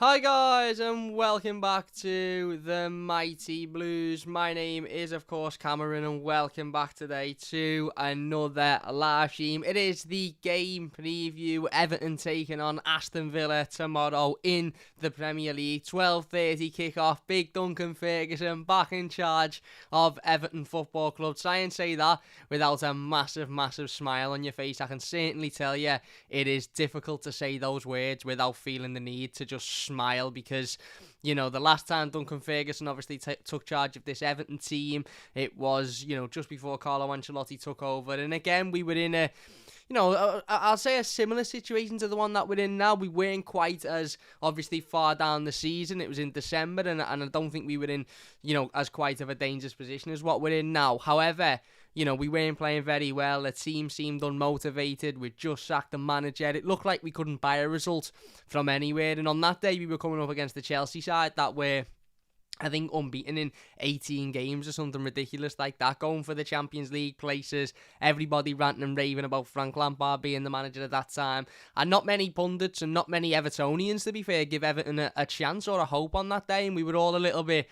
Hi guys and welcome back to the Mighty Blues. My name is of course Cameron and welcome back today to another live stream. It is the game preview. Everton taking on Aston Villa tomorrow in the Premier League. 12:30 kickoff. Big Duncan Ferguson back in charge of Everton Football Club. Try and say that without a massive smile on your face. I can certainly tell you it is difficult to say those words without feeling the need to just smile, because the last time Duncan Ferguson obviously took charge of this Everton team, it was just before Carlo Ancelotti took over, and again we were in a I'll say a similar situation to the one that we're in now. We weren't quite as obviously far down the season. It was in December, and I don't think we were in as quite of a dangerous position as what we're in now. However, we weren't playing very well. The team seemed unmotivated. We'd just sacked the manager. It looked like we couldn't buy a result from anywhere. And on that day, we were coming up against the Chelsea side that were, I think, unbeaten in 18 games or something ridiculous like that, going for the Champions League places. Everybody ranting and raving about Frank Lampard being the manager at that time. And not many pundits and not many Evertonians, to be fair, give Everton a chance or a hope on that day. And we were all a little bit,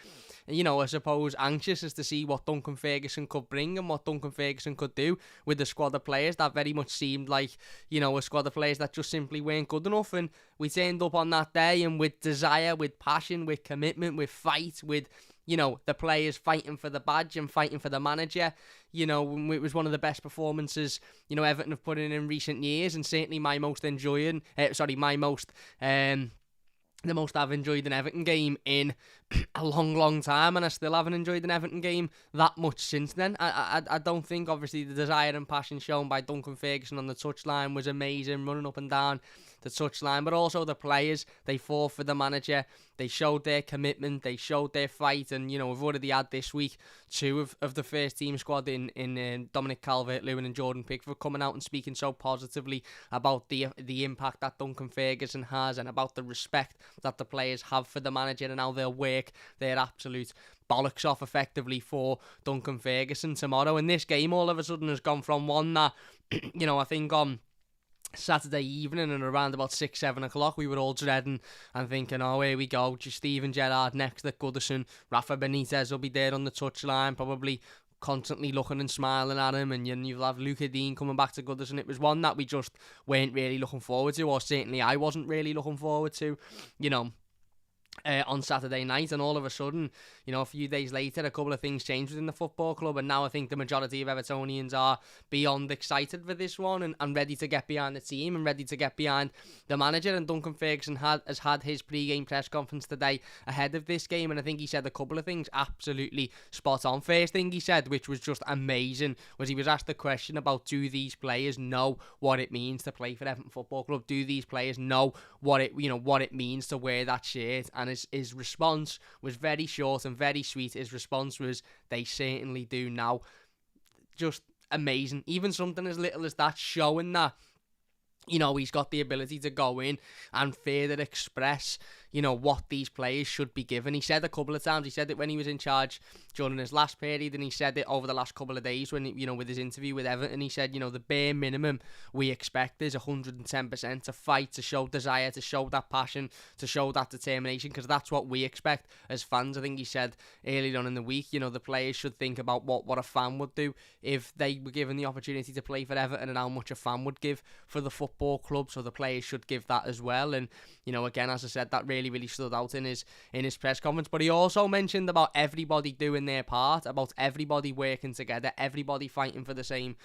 I suppose, anxious as to see what Duncan Ferguson could bring and what Duncan Ferguson could do with the squad of players that very much seemed like, a squad of players that just simply weren't good enough. And we turned up on that day, and with desire, with passion, with commitment, with fight, with, the players fighting for the badge and fighting for the manager. It was one of the best performances, Everton have put in recent years, and certainly the most I've enjoyed an Everton game in a long time, and I still haven't enjoyed an Everton game that much since then. I don't think, obviously, the desire and passion shown by Duncan Ferguson on the touchline was amazing, running up and down the touchline, but also the players, they fought for the manager, they showed their commitment, they showed their fight, and, we've already had this week two of the first team squad in Dominic Calvert-Lewin and Jordan Pickford coming out and speaking so positively about the impact that Duncan Ferguson has and about the respect that the players have for the manager and how they'll work their absolute bollocks off effectively for Duncan Ferguson tomorrow. And this game all of a sudden has gone from one that, I think on Saturday evening and around about 6-7 o'clock we were all dreading and thinking, oh, here we go, just Steven Gerrard next at Goodison, Rafa Benitez will be there on the touchline, probably constantly looking and smiling at him, and you'll have Luca Dean coming back to Goodison. It was one that we just weren't really looking forward to, or certainly I wasn't really looking forward to, on Saturday night. And all of a sudden, a few days later, a couple of things changed within the football club, and now I think the majority of Evertonians are beyond excited for this one and ready to get behind the team and ready to get behind the manager. And Duncan Ferguson has had his pre-game press conference today ahead of this game, and I think he said a couple of things absolutely spot on. First thing he said, which was just amazing, was he was asked the question about, do these players know what it means to play for Everton Football Club? Do these players know what it means to wear that shirt? And his response was very short and very sweet. His response was, they certainly do now. Just amazing. Even something as little as that, showing that, he's got the ability to go in and further express, what these players should be given. He said a couple of times, he said it when he was in charge during his last period, and he said it over the last couple of days when, with his interview with Everton. He said, the bare minimum we expect is 110% to fight, to show desire, to show that passion, to show that determination, because that's what we expect as fans. I think he said earlier on in the week, the players should think about what a fan would do if they were given the opportunity to play for Everton, and how much a fan would give for the football club. So the players should give that as well. And, again, as I said, that really stood out in his press conference. But he also mentioned about everybody doing their part, about everybody working together, everybody fighting for the same,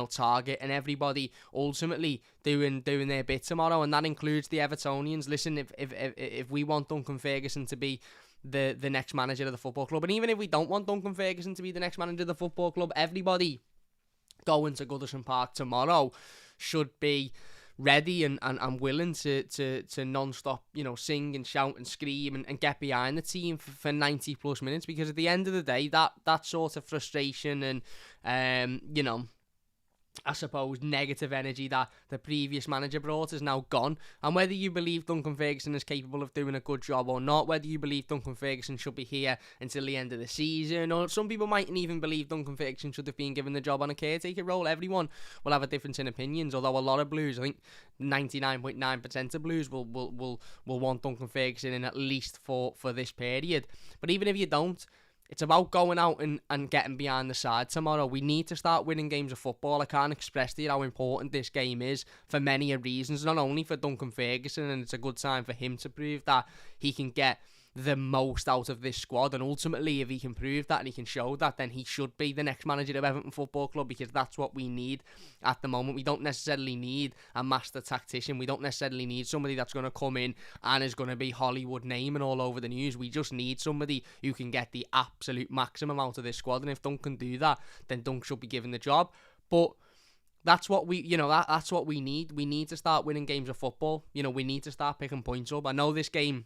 target, and everybody ultimately doing their bit tomorrow. And that includes the Evertonians. Listen, if we want Duncan Ferguson to be the next manager of the football club, and even if we don't want Duncan Ferguson to be the next manager of the football club, everybody going to Goodison Park tomorrow should be ready and willing to non-stop, sing and shout and scream and get behind the team for 90 plus minutes, because at the end of the day, that sort of frustration and I suppose, negative energy that the previous manager brought is now gone. And whether you believe Duncan Ferguson is capable of doing a good job or not, whether you believe Duncan Ferguson should be here until the end of the season, or some people mightn't even believe Duncan Ferguson should have been given the job on a caretaker role. Everyone will have a difference in opinions, although a lot of Blues, I think 99.9% of Blues will want Duncan Ferguson in at least for this period. But even if you don't, it's about going out and getting behind the side tomorrow. We need to start winning games of football. I can't express to you how important this game is for many reasons, not only for Duncan Ferguson, and it's a good time for him to prove that he can get the most out of this squad, and ultimately if he can prove that and he can show that, then he should be the next manager of Everton Football Club, because that's what we need at the moment. We don't necessarily need a master tactician. We don't necessarily need somebody that's going to come in and is going to be Hollywood naming all over the news. We just need somebody who can get the absolute maximum out of this squad, and if Dunk can do that, then Dunk should be given the job. But that's what we, that's what we need. We need to start winning games of football. We need to start picking points up. I know this game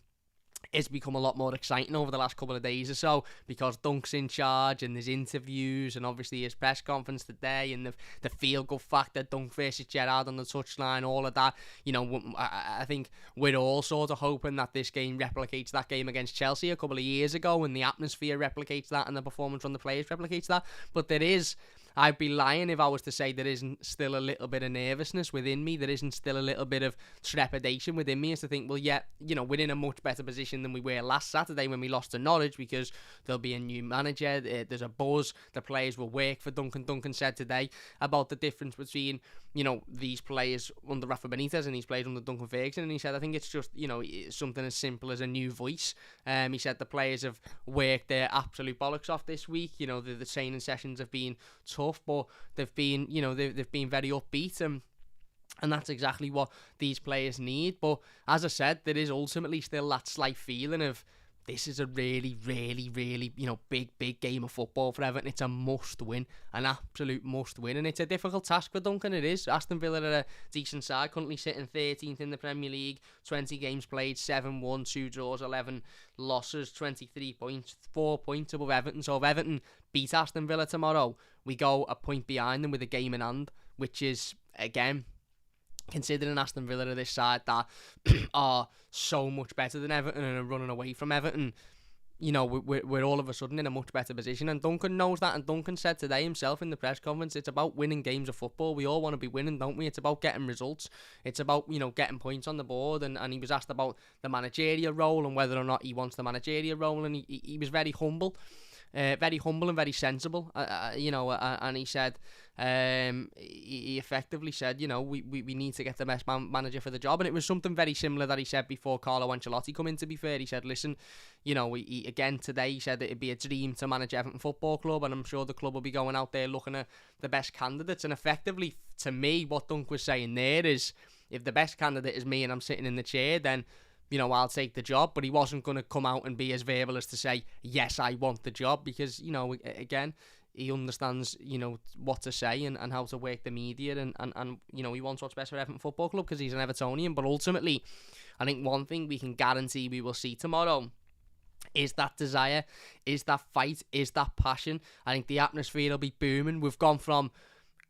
it's become a lot more exciting over the last couple of days or so, because Dunk's in charge and there's interviews and obviously his press conference today and the feel-good factor, Dunk versus Gerrard on the touchline, all of that. I think we're all sort of hoping that this game replicates that game against Chelsea a couple of years ago, and the atmosphere replicates that and the performance from the players replicates that. But I'd be lying if I was to say there isn't still a little bit of nervousness within me. There isn't still a little bit of trepidation within me, as to think, well, yeah, we're in a much better position than we were last Saturday when we lost to Norwich, because there'll be a new manager. There's a buzz. The players will work for Duncan. Duncan said today about the difference between, these players under Rafa Benitez and these players under Duncan Ferguson. And he said, I think it's just, something as simple as a new voice. He said the players have worked their absolute bollocks off this week. The training sessions have been tough, but they've been, they've been very upbeat, and that's exactly what these players need. But as I said, there is ultimately still that slight feeling of this is a really, really, really, big game of football for Everton. It's a must-win, an absolute must-win, and it's a difficult task for Duncan. It is. Aston Villa are a decent side, currently sitting 13th in the Premier League, 20 games played, 7-1, 2 draws, 11 losses, 23 points, 4 points above Everton. So if Everton beat Aston Villa tomorrow, we go a point behind them with a game in hand, which is, again, considering Aston Villa are this side that are so much better than Everton and are running away from Everton, we're all of a sudden in a much better position. And Duncan knows that, and Duncan said today himself in the press conference, it's about winning games of football. We all want to be winning, don't we? It's about getting results. It's about, getting points on the board. And he was asked about the managerial role and whether or not he wants the managerial role, and he was very humble. Very humble and very sensible, and he said, he effectively said, we need to get the best manager for the job. And it was something very similar that he said before Carlo Ancelotti come in, to be fair. He said, listen, again today, he said it'd be a dream to manage Everton Football Club, and I'm sure the club will be going out there looking at the best candidates. And effectively, to me, what Dunk was saying there is, if the best candidate is me and I'm sitting in the chair, then I'll take the job. But he wasn't going to come out and be as verbal as to say, yes, I want the job, because, again, he understands, what to say and how to work the media, and he wants what's best for Everton Football Club because he's an Evertonian. But ultimately, I think one thing we can guarantee we will see tomorrow is that desire, is that fight, is that passion. I think the atmosphere will be booming. We've gone from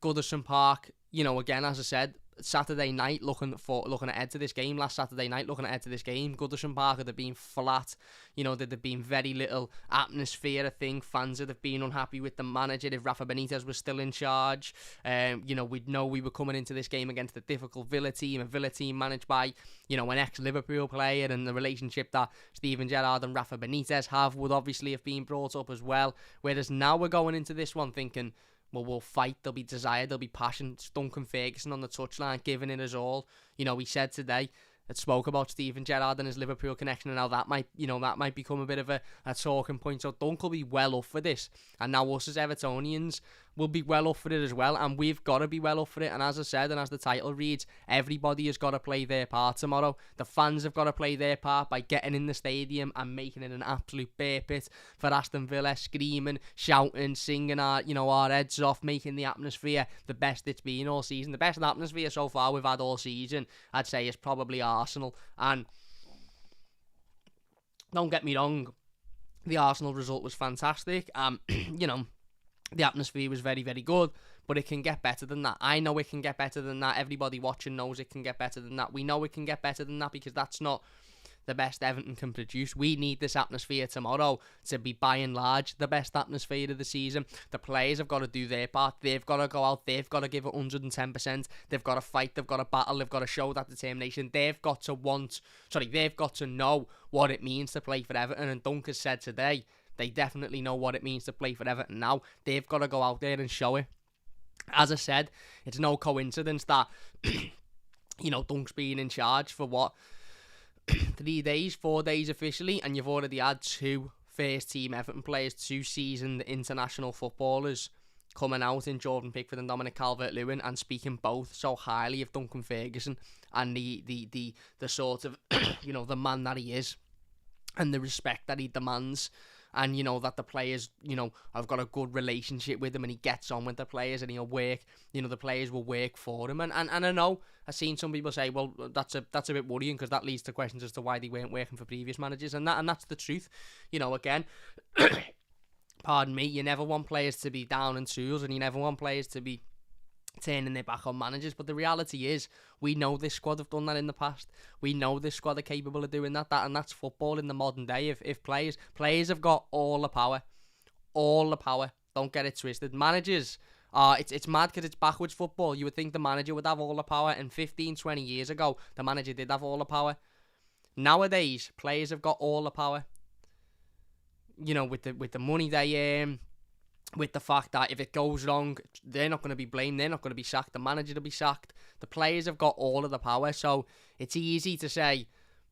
Goodison Park, again, as I said, Saturday night looking ahead to this game. Last Saturday night looking ahead to this game, Goodison Park had been flat. There'd have been very little atmosphere. I think fans would have been unhappy with the manager if Rafa Benitez was still in charge. We'd know we were coming into this game against a difficult Villa team, a Villa team managed by an ex-Liverpool player, and the relationship that Steven Gerrard and Rafa Benitez have would obviously have been brought up as well. Whereas now we're going into this one thinking, well, we'll fight, there'll be desire, there'll be passion. It's Duncan Ferguson on the touchline, giving it his all. He said today, it spoke about Steven Gerrard and his Liverpool connection, and how that might become a bit of a talking point. So Dunk will be well up for this. And now us as Evertonians will be well up for it as well, and we've got to be well up for it. And as I said, and as the title reads, everybody has got to play their part tomorrow. The fans have got to play their part by getting in the stadium and making it an absolute bear pit for Aston Villa, screaming, shouting, singing our heads off, making the atmosphere the best it's been all season. The best atmosphere so far we've had all season, I'd say, is probably Arsenal. And don't get me wrong, the Arsenal result was fantastic. The atmosphere was very, very good, but it can get better than that. I know it can get better than that. Everybody watching knows it can get better than that. We know it can get better than that because that's not the best Everton can produce. We need this atmosphere tomorrow to be, by and large, the best atmosphere of the season. The players have got to do their part. They've got to go out. They've got to give it 110%. They've got to fight. They've got to battle. They've got to show that determination. They've got to know what it means to play for Everton. And Dunk has said today, they definitely know what it means to play for Everton now. They've got to go out there and show it. As I said, it's no coincidence that, Dunk's been in charge for what? 4 days officially, and you've already had 2 first-team Everton players, 2 seasoned international footballers coming out in Jordan Pickford and Dominic Calvert-Lewin and speaking both so highly of Duncan Ferguson and the sort of, the man that he is and the respect that he demands. And, that the players, have got a good relationship with him and he gets on with the players and he'll work, the players will work for him. And I know, I've seen some people say, well, that's a bit worrying because that leads to questions as to why they weren't working for previous managers. And that's the truth. Again, pardon me, you never want players to be down in tools and you never want players to be turning their back on managers, but the reality is we know this squad have done that in the past. We know this squad are capable of doing that and that's football in the modern day. If players have got all the power, don't get it twisted. Managers it's mad because it's backwards football. You would think the manager would have all the power, and 15-20 years ago the manager did have all the power. Nowadays players have got all the power, with the money they earn, with the fact that if it goes wrong, they're not going to be blamed, they're not going to be sacked, the manager will be sacked. The players have got all of the power, so it's easy to say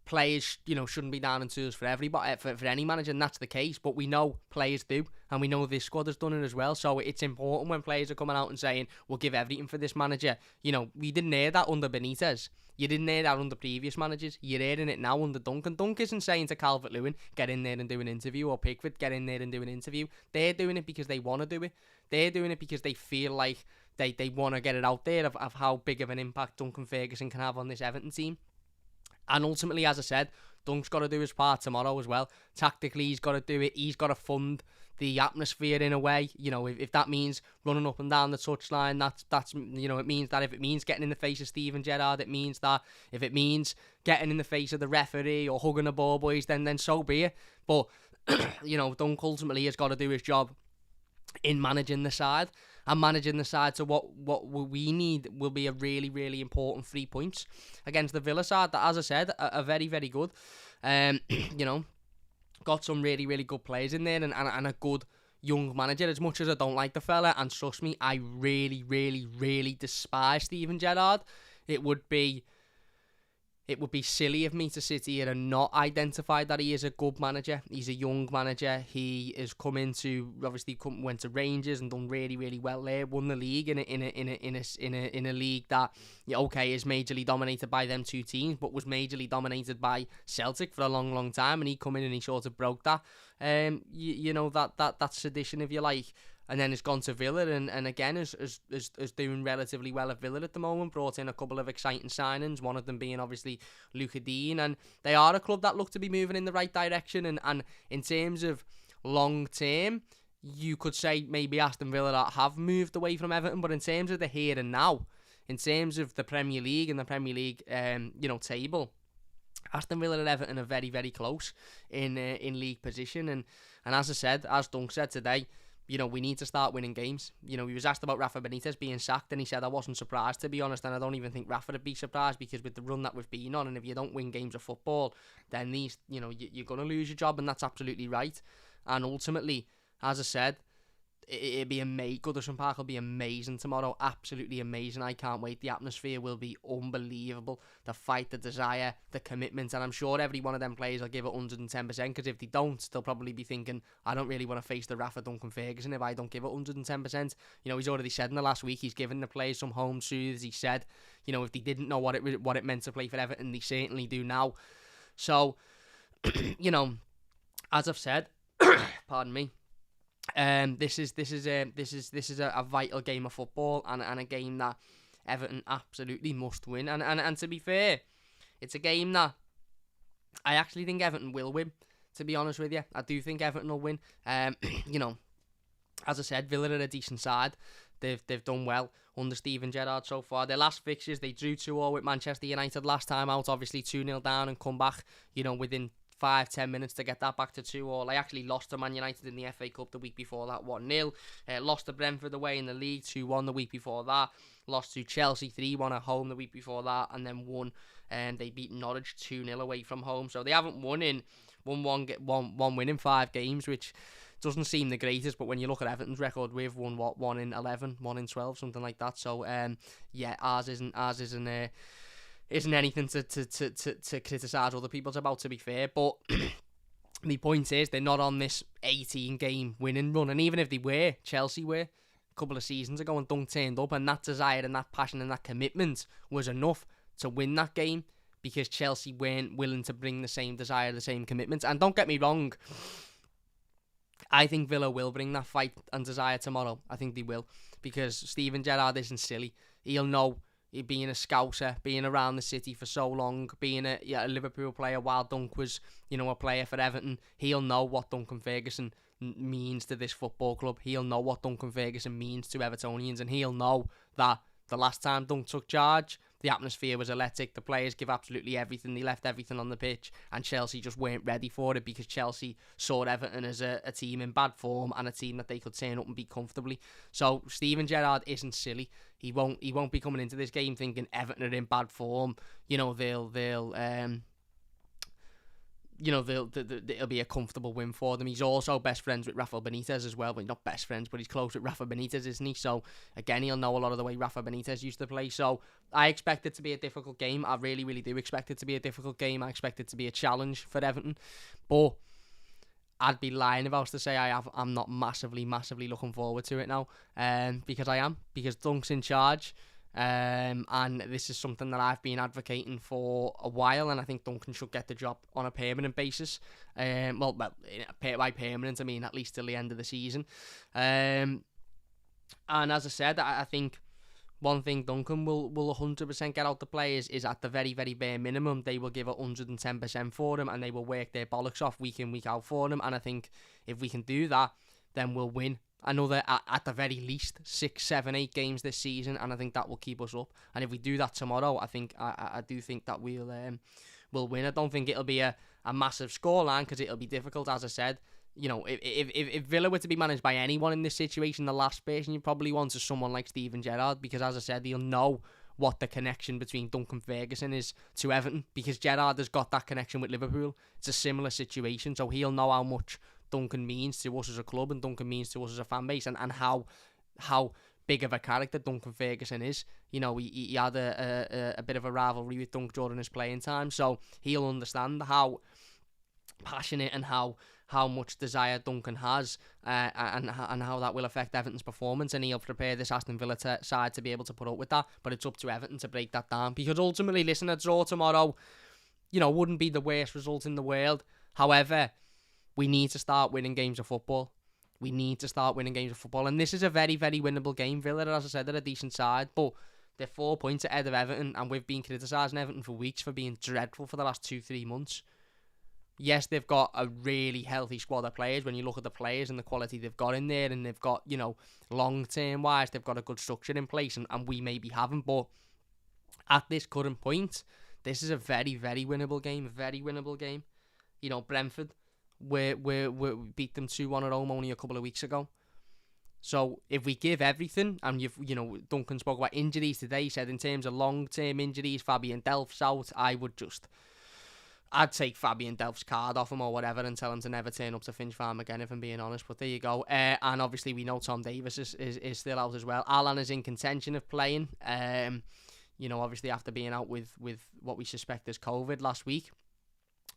players, shouldn't be down in tools for everybody, for any manager, and that's the case, but we know players do, and we know this squad has done it as well, so it's important when players are coming out and saying, we'll give everything for this manager. We didn't hear that under Benitez. You didn't hear that under previous managers. You're hearing it now under Duncan. Dunk isn't saying to Calvert-Lewin, get in there and do an interview, or Pickford, get in there and do an interview. They're doing it because they want to do it. They're doing it because they feel like they want to get it out there of how big of an impact Duncan Ferguson can have on this Everton team. And ultimately, as I said, Dunk's got to do his part tomorrow as well. Tactically, he's got to do it. He's got to fund the atmosphere in a way. If that means running up and down the touchline, that's it means that. If it means getting in the face of Steven Gerrard, it means that. If it means getting in the face of the referee or hugging the ball boys, then so be it. But Dunk ultimately has got to do his job in managing the side. And managing the side to what we need will be a really, really important 3 points against the Villa side that, as I said, are very, very good. Got some really, really good players in there and a good young manager. As much as I don't like the fella, and trust me, I really, really, really despise Steven Gerrard, it would be silly of me to sit here and not identify that he is a good manager. He's a young manager. He has went to Rangers and done really, really well there. Won the league in a league that is majorly dominated by them 2 teams, but was majorly dominated by Celtic for a long, long time. And he come in and he sort of broke that. That tradition, if you like. And then has gone to Villa and again is doing relatively well at Villa at the moment. Brought in a couple of exciting signings, one of them being obviously Luca Dean. And they are a club that look to be moving in the right direction. And in terms of long term, you could say maybe Aston Villa have moved away from Everton. But in terms of the here and now, in terms of the Premier League and the Premier League table, Aston Villa and Everton are very, very close in league position. And as I said, as Dunk said today, we need to start winning games. He was asked about Rafa Benitez being sacked and he said, I wasn't surprised, to be honest, and I don't even think Rafa would be surprised because with the run that we've been on, and if you don't win games of football, then you're going to lose your job, and that's absolutely right. And ultimately, as I said, it'd be amazing. Goodison Park will be amazing tomorrow. Absolutely amazing. I can't wait. The atmosphere will be unbelievable. The fight, the desire, the commitment. And I'm sure every one of them players will give it 110%, because if they don't, they'll probably be thinking, I don't really want to face the wrath of Duncan Ferguson if I don't give it 110%. He's already said in the last week he's given the players some home truths. He said, if they didn't know what it meant to play for Everton, they certainly do now. So, as I've said, pardon me, this is a vital game of football and a game that Everton absolutely must win. And to be fair, it's a game that I actually think Everton will win. To be honest with you, I do think Everton will win. As I said, Villa are a decent side. They've done well under Steven Gerrard so far. Their last fixtures, they drew 2-0 with Manchester United last time out, obviously 2-0 down and come back, within 5-10 minutes to get that back to 2-2. I actually lost to Man United in the FA Cup the week before that, 1-0. Lost to Brentford away in the league, 2-1 the week before that. Lost to Chelsea 3-1 at home the week before that, and then won. And they beat Norwich 2-0 away from home. So they haven't won one win in 5 games, which doesn't seem the greatest, but when you look at Everton's record, we've won 1 in 11, 1 in 12, something like that. So ours isn't anything to criticise other people's about, to be fair. But the point is, they're not on this 18-game winning run, and even if they were, Chelsea were a couple of seasons ago, and Dunk turned up, and that desire and that passion and that commitment was enough to win that game, because Chelsea weren't willing to bring the same desire, the same commitment. And don't get me wrong, I think Villa will bring that fight and desire tomorrow. I think they will, because Steven Gerrard isn't silly. He'll know, being a scouser, being around the city for so long, being a Liverpool player while Dunk was, a player for Everton. He'll know what Duncan Ferguson means to this football club. He'll know what Duncan Ferguson means to Evertonians, and he'll know that the last time Dunk took charge, the atmosphere was electric. The players give absolutely everything. They left everything on the pitch, and Chelsea just weren't ready for it, because Chelsea saw Everton as a team in bad form and a team that they could turn up and beat comfortably. So Steven Gerrard isn't silly. He won't be coming into this game thinking Everton are in bad form. It'll be a comfortable win for them. He's also best friends with Rafa Benitez as well. Well, not best friends, but he's close with Rafa Benitez, isn't he? So, again, he'll know a lot of the way Rafa Benitez used to play. So, I expect it to be a difficult game. I really, really do expect it to be a difficult game. I expect it to be a challenge for Everton. But I'd be lying if I was to say I'm not massively, massively looking forward to it now. Because I am. Because Dunk's in charge. And this is something that I've been advocating for a while, and I think Duncan should get the job on a permanent basis. By permanent, I mean at least till the end of the season. And as I said, I think one thing Duncan will 100% get out the players is, at the very, very bare minimum, they will give 110% for him, and they will work their bollocks off week in, week out for him. And I think if we can do that, then we'll win another, at the very least, 6, 7, 8 games this season, and I think that will keep us up. And if we do that tomorrow, I do think that we'll win. I don't think it'll be a massive scoreline, because it'll be difficult, as I said. If Villa were to be managed by anyone in this situation, the last person you probably want is someone like Steven Gerrard, because, as I said, he'll know what the connection between Duncan Ferguson is to Everton, because Gerrard has got that connection with Liverpool. It's a similar situation, so he'll know how much Duncan means to us as a club, and Duncan means to us as a fan base, and how big of a character Duncan Ferguson is. He had a bit of a rivalry with Dunk during his playing time, so he'll understand how passionate and how much desire Duncan has, and how that will affect Everton's performance, and he'll prepare this Aston Villa side to be able to put up with that. But it's up to Everton to break that down, because ultimately, listen, a draw tomorrow, wouldn't be the worst result in the world. However, we need to start winning games of football. And this is a very, very winnable game. Villa, as I said, they're a decent side, but they're 4 points ahead of Everton, and we've been criticising Everton for weeks for being dreadful for the last 2-3 months. Yes, they've got a really healthy squad of players when you look at the players and the quality they've got in there, and they've got, long-term wise, they've got a good structure in place, and we maybe haven't, but at this current point, this is a very, very winnable game. Brentford, we beat them 2-1 at home only a couple of weeks ago. So if we give everything, and Duncan spoke about injuries today, he said in terms of long-term injuries, Fabian Delph's out, I'd take Fabian Delph's card off him or whatever and tell him to never turn up to Finch Farm again, if I'm being honest. But there you go. And obviously we know Tom Davis is still out as well. Alan is in contention of playing. Obviously after being out with what we suspect is COVID last week.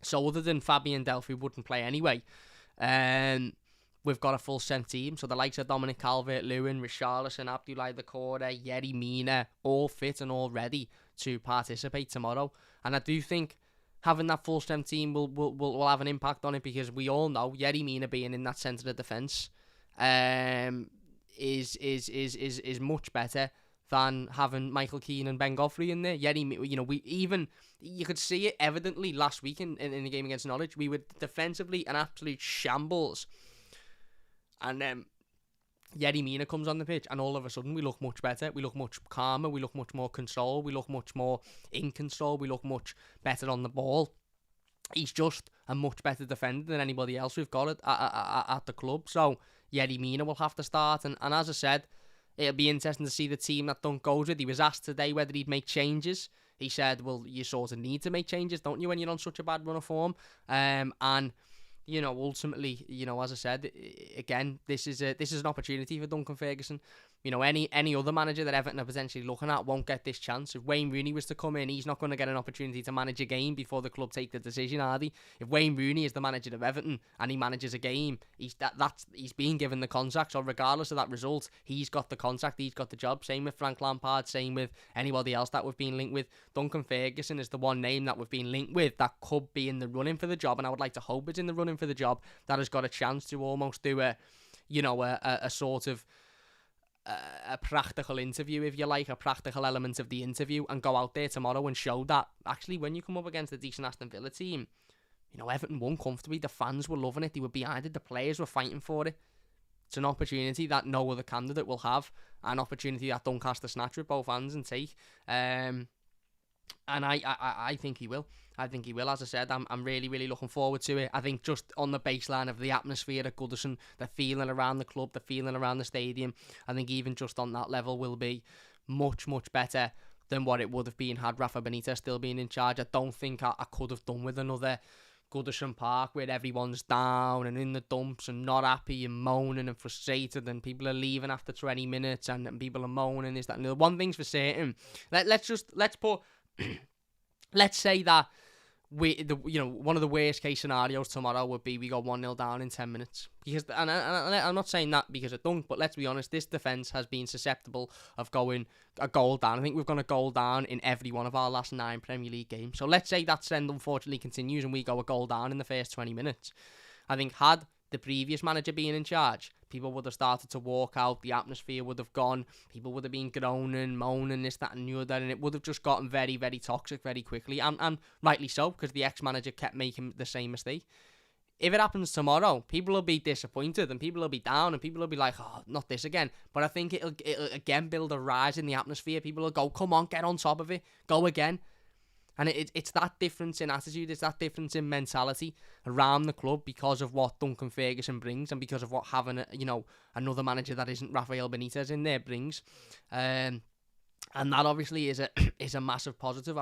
So other than Fabian Delph, who wouldn't play anyway, we've got a full-strength team. So the likes of Dominic Calvert-Lewin, Richarlison, Abdoulaye Doucouré, Yerry Mina, all fit and all ready to participate tomorrow. And I do think having that full-strength team will have an impact on it, because we all know Yerry Mina being in that centre of defence is much better than having Michael Keane and Ben Godfrey in there. You could see it evidently last week in the game against Norwich. We were defensively an absolute shambles. And Yerry Mina comes on the pitch, and all of a sudden we look much better. We look much calmer. We look much more control. We look much more in control. We look much better on the ball. He's just a much better defender than anybody else we've got at the club. So Yerry Mina will have to start. And as I said, it'll be interesting to see the team that Dunk goes with. He was asked today whether he'd make changes. He said, well, you sort of need to make changes, don't you, when you're on such a bad run of form? And ultimately, as I said, again, this is an opportunity for Duncan Ferguson. Any other manager that Everton are potentially looking at won't get this chance. If Wayne Rooney was to come in, he's not going to get an opportunity to manage a game before the club take the decision, are they? If Wayne Rooney is the manager of Everton and he manages a game, he's being given the contract. So regardless of that result, he's got the contract, he's got the job. Same with Frank Lampard, same with anybody else that we've been linked with. Duncan Ferguson is the one name that we've been linked with that could be in the running for the job, and I would like to hope it's in the running for the job, that has got a chance to almost do a sort of a practical interview, if you like, a practical element of the interview, and go out there tomorrow and show that actually when you come up against a decent Aston Villa team, Everton won comfortably, the fans were loving it, they were behind it, the players were fighting for it. It's an opportunity that no other candidate will have, an opportunity that Dunk has to snatch with both hands and take. And I think he will. I think he will. As I said, I'm really, really looking forward to it. I think just on the baseline of the atmosphere at Goodison, the feeling around the club, the feeling around the stadium, I think even just on that level will be much, much better than what it would have been had Rafa Benitez still being in charge. I don't think I could have done with another Goodison Park where everyone's down and in the dumps and not happy and moaning and frustrated, and people are leaving after 20 minutes and people are moaning, this, that, and the other. One thing's for certain. Let's say that one of the worst case scenarios tomorrow would be we go 1-0 down in 10 minutes. Because I'm not saying that because of Dunk, but let's be honest, this defence has been susceptible of going a goal down. I think we've gone a goal down in every one of our last 9 Premier League games. So let's say that trend unfortunately continues and we go a goal down in the first 20 minutes. I think had the previous manager being in charge, people would have started to walk out, the atmosphere would have gone, people would have been groaning, moaning, this, that and the other, and it would have just gotten very, very toxic very quickly, and rightly so, because the ex-manager kept making the same mistake. If it happens tomorrow, people will be disappointed, and people will be down, and people will be like, oh, not this again. But I think it'll again build a rise in the atmosphere. People will go, come on, get on top of it, go again. And it's that difference in attitude, it's that difference in mentality around the club because of what Duncan Ferguson brings and because of what having another manager that isn't Rafael Benitez in there brings. And that obviously is a massive positive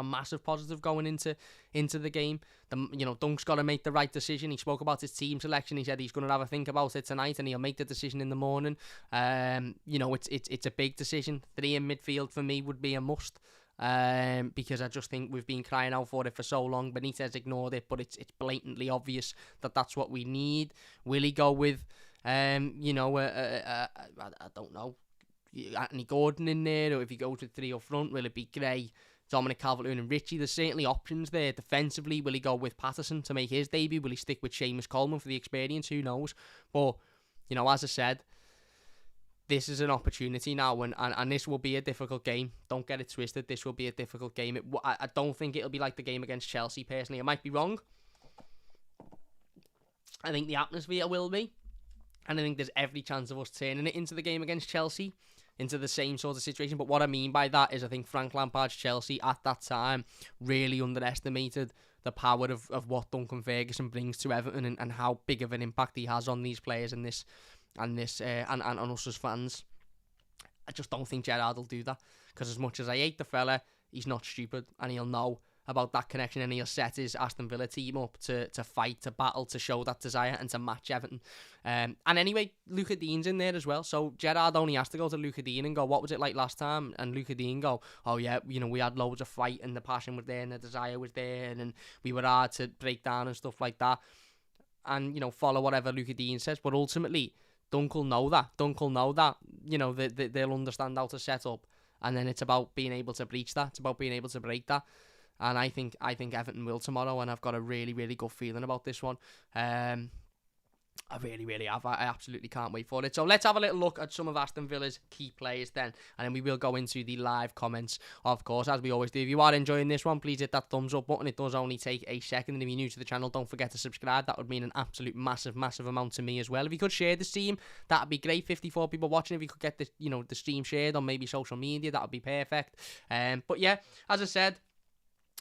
going into the game. Dunk's got to make the right decision. He spoke about his team selection. He said he's going to have a think about it tonight and he'll make the decision in the morning. It's a big decision. 3 in midfield for me would be a must. Because I just think we've been crying out for it for so long. Benitez ignored it, but it's blatantly obvious that that's what we need. Will he go with, I don't know, Anthony Gordon in there, or if he goes with 3 up front, will it be Gray, Dominic Calvert-Lewin and Richie? There's certainly options there. Defensively, will he go with Patterson to make his debut? Will he stick with Seamus Coleman for the experience? Who knows? But, as I said, this is an opportunity now, and this will be a difficult game. Don't get it twisted. This will be a difficult game. I don't think it'll be like the game against Chelsea, personally. I might be wrong. I think the atmosphere will be. And I think there's every chance of us turning it into the game against Chelsea, into the same sort of situation. But what I mean by that is I think Frank Lampard's Chelsea at that time really underestimated the power of what Duncan Ferguson brings to Everton and how big of an impact he has on these players and on us as fans. I just don't think Gerrard will do that, because as much as I hate the fella, he's not stupid, and he'll know about that connection, and he'll set his Aston Villa team up to fight, to battle, to show that desire and to match Everton. And anyway, Luca Dean's in there as well, so Gerrard only has to go to Luca Dean and go, what was it like last time? And Luca Dean go, oh yeah, we had loads of fight and the passion was there and the desire was there and we were hard to break down and stuff like that, and follow whatever Luca Dean says. But ultimately Dunk will know that. They'll understand how to set up, and then it's about being able to breach that. It's about being able to break that. And I think Everton will tomorrow, and I've got a really, really good feeling about this one. I really, really have. I absolutely can't wait for it. So let's have a little look at some of Aston Villa's key players then, and then we will go into the live comments, of course, as we always do. If you are enjoying this one, please hit that thumbs up button. It does only take a second, and if you're new to the channel, don't forget to subscribe. That would mean an absolute massive, massive amount to me as well. If you could share the stream, that'd be great. 54 people watching. If you could get the, the stream shared on maybe social media, that would be perfect. But yeah, as I said,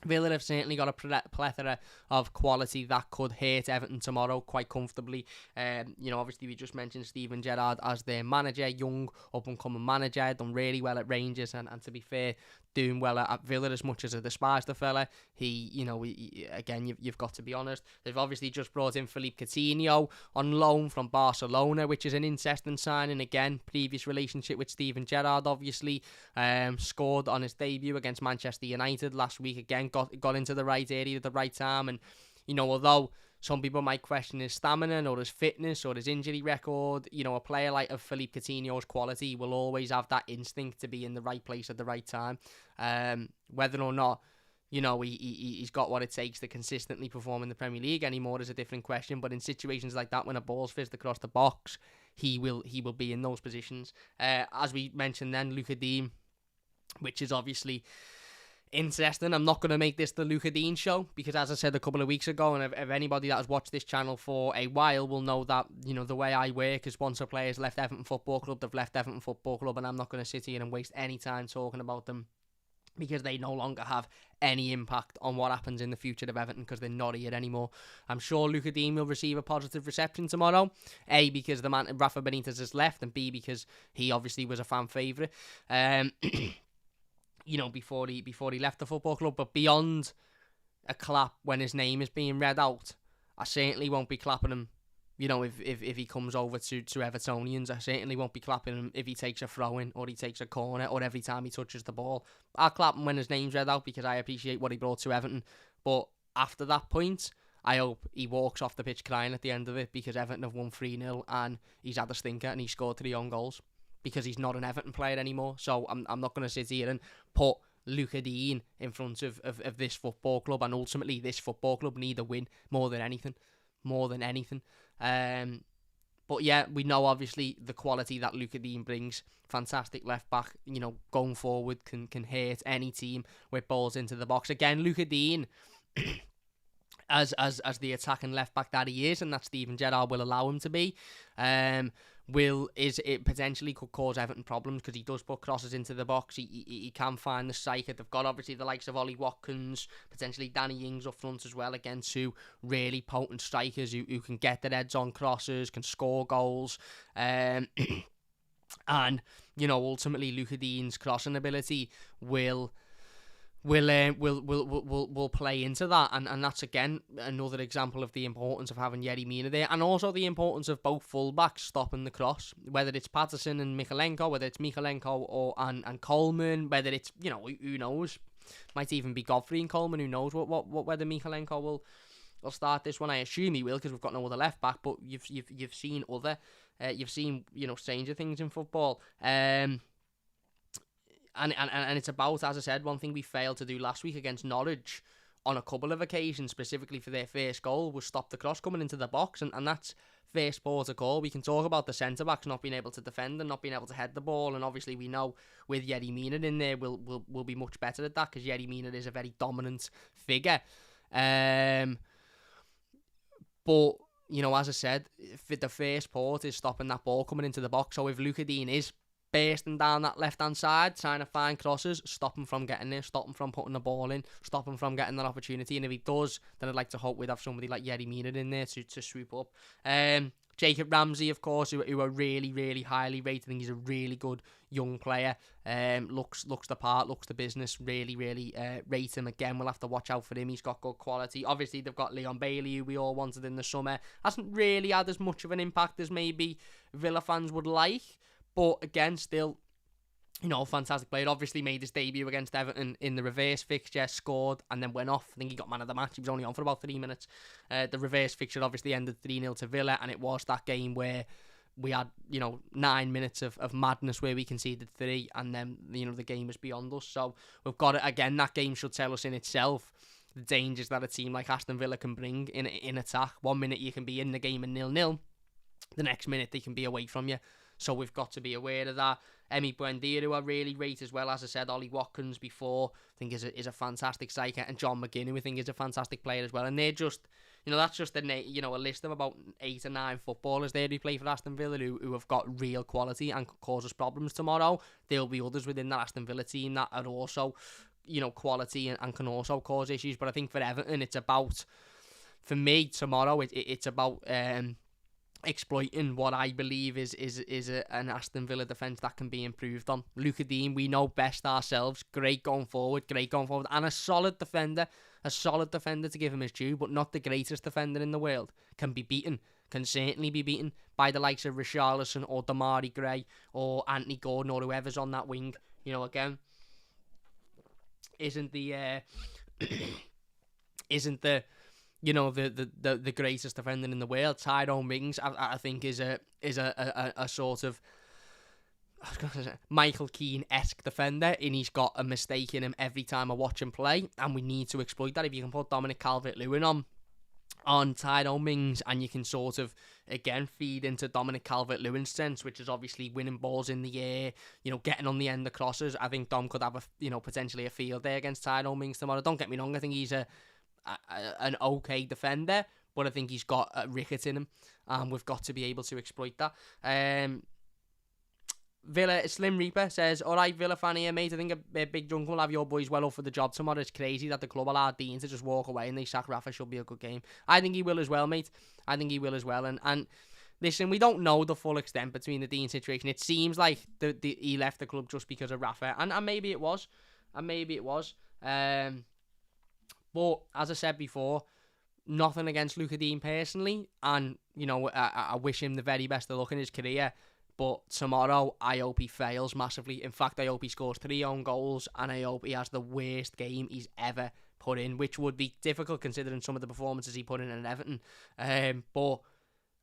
Villa have certainly got a plethora of quality that could hurt Everton tomorrow quite comfortably. Obviously we just mentioned Steven Gerrard as their manager, young up-and-coming manager, done really well at Rangers, and to be fair, doing well at Villa as much as I despise the fella. You've got to be honest. They've obviously just brought in Philippe Coutinho on loan from Barcelona, which is an interesting signing. Again, previous relationship with Steven Gerrard, obviously, scored on his debut against Manchester United last week. Again, got into the right area at the right time, and although some people might question his stamina or his fitness or his injury record, a player like of Philippe Coutinho's quality will always have that instinct to be in the right place at the right time. Whether or not, he's got what it takes to consistently perform in the Premier League anymore is a different question. But in situations like that, when a ball's fizzed across the box, he will be in those positions. As we mentioned then, Luca Dean, which is obviously interesting. I'm not going to make this the Luca Dean show because, as I said a couple of weeks ago, and if anybody that has watched this channel for a while will know that, the way I work is once a player's left Everton Football Club, they've left Everton Football Club, and I'm not going to sit here and waste any time talking about them because they no longer have any impact on what happens in the future of Everton because they're not here anymore. I'm sure Luca Dean will receive a positive reception tomorrow, A, because the man Rafa Benitez has left, and B, because he obviously was a fan favourite. Before he left the football club. But beyond a clap when his name is being read out, I certainly won't be clapping him, if he comes over to Evertonians. I certainly won't be clapping him if he takes a throw-in or he takes a corner or every time he touches the ball. I'll clap him when his name's read out because I appreciate what he brought to Everton. But after that point, I hope he walks off the pitch crying at the end of it because Everton have won 3-0 and he's had a stinker and he scored 3 own goals. Because he's not an Everton player anymore. So I'm not going to sit here and put Luca Dean in front of this football club, and ultimately this football club need a win more than anything. But yeah, we know obviously the quality that Luca Dean brings. Fantastic left back, going forward can hurt any team with balls into the box. Again, Luca Dean, as the attacking left back that he is, and that Steven Gerrard will allow him to be, it potentially could cause Everton problems because he does put crosses into the box. He can find the striker. They've got obviously the likes of Ollie Watkins, potentially Danny Ings up front as well, again, 2 really potent strikers who can get their heads on crosses, can score goals, and ultimately Luca Dean's crossing ability will play into that, and that's again another example of the importance of having Yerry Mina there, and also the importance of both fullbacks stopping the cross, whether it's Patterson and Mykhalenko, whether it's Mykhalenko and Coleman, whether it's who knows, might even be Godfrey and Coleman, who knows whether Mykhalenko will start this one. I assume he will because we've got no other left back, but you've seen stranger things in football. And it's about, as I said, one thing we failed to do last week against Norwich on a couple of occasions, specifically for their first goal, was stop the cross coming into the box, and that's first protocol. We can talk about the centre-backs not being able to defend and not being able to head the ball, and obviously we know with Yerry Mina in there, we'll be much better at that, because Yerry Mina is a very dominant figure. But, as I said, the first port is stopping that ball coming into the box, so if Luca Dean is bursting down that left-hand side, trying to find crosses, stop him from getting there, stop him from putting the ball in, stop him from getting that opportunity, and if he does, then I'd like to hope we'd have somebody like Yerry Mina in there to swoop up. Jacob Ramsey, of course, who are really, really highly rated. I think he's a really good young player. Looks the part, looks the business. Really, really rate him. Again, we'll have to watch out for him. He's got good quality. Obviously, they've got Leon Bailey, who we all wanted in the summer. Hasn't really had as much of an impact as maybe Villa fans would like. But again, still, fantastic player. Obviously made his debut against Everton in the reverse fixture, scored, and then went off. I think he got man of the match. He was only on for about 3 minutes. The reverse fixture obviously ended 3-0 to Villa, and it was that game where we had, 9 minutes of madness where we conceded 3, and then, the game was beyond us. So we've got it again. That game should tell us in itself the dangers that a team like Aston Villa can bring in attack. 1 minute you can be in the game and 0-0. the next minute they can be away from you. So we've got to be aware of that. Emi Buendia, who I really rate as well. As I said, Ollie Watkins before, I think is a fantastic striker. And John McGinn, who I think is a fantastic player as well. And they're just, that's just a list of about 8 or 9 footballers there who play for Aston Villa who have got real quality and could cause us problems tomorrow. There'll be others within that Aston Villa team that are also, quality and can also cause issues. But I think for Everton, it's about, for me, tomorrow, it's about exploiting what I believe is an Aston Villa defence that can be improved on. Luca Dean, we know best ourselves. Great going forward, and a solid defender to give him his due, but not the greatest defender in the world. Can certainly be beaten by the likes of Richarlison or Damari Gray or Anthony Gordon or whoever's on that wing. Again, isn't the the greatest defender in the world. Tyrone Mings, I think, is a sort of, I was gonna say, Michael Keane-esque defender, and he's got a mistake in him every time I watch him play, and we need to exploit that. If you can put Dominic Calvert-Lewin on Tyrone Mings, and you can sort of, again, feed into Dominic Calvert-Lewin's sense, which is obviously winning balls in the air, getting on the end of crosses. I think Dom could have potentially a field day against Tyrone Mings tomorrow. Don't get me wrong, I think he's an okay defender, but I think he's got a ricket in him, and we've got to be able to exploit that. Villa Slim Reaper says, alright, Villa fan here, mate. I think a Big Drunk will have your boys well up for the job tomorrow. It's crazy that the club allowed Dean to just walk away and they sack Rafa. Should be a good game. I think he will as well, mate. I think he will as well. And listen, we don't know the full extent between the Dean situation. It seems like he left the club just because of Rafa, and maybe it was. But as I said before, nothing against Luca Dean personally, and I wish him the very best of luck in his career. But tomorrow, I hope he fails massively. In fact, I hope he scores 3 own goals, and I hope he has the worst game he's ever put in, which would be difficult considering some of the performances he put in at Everton. But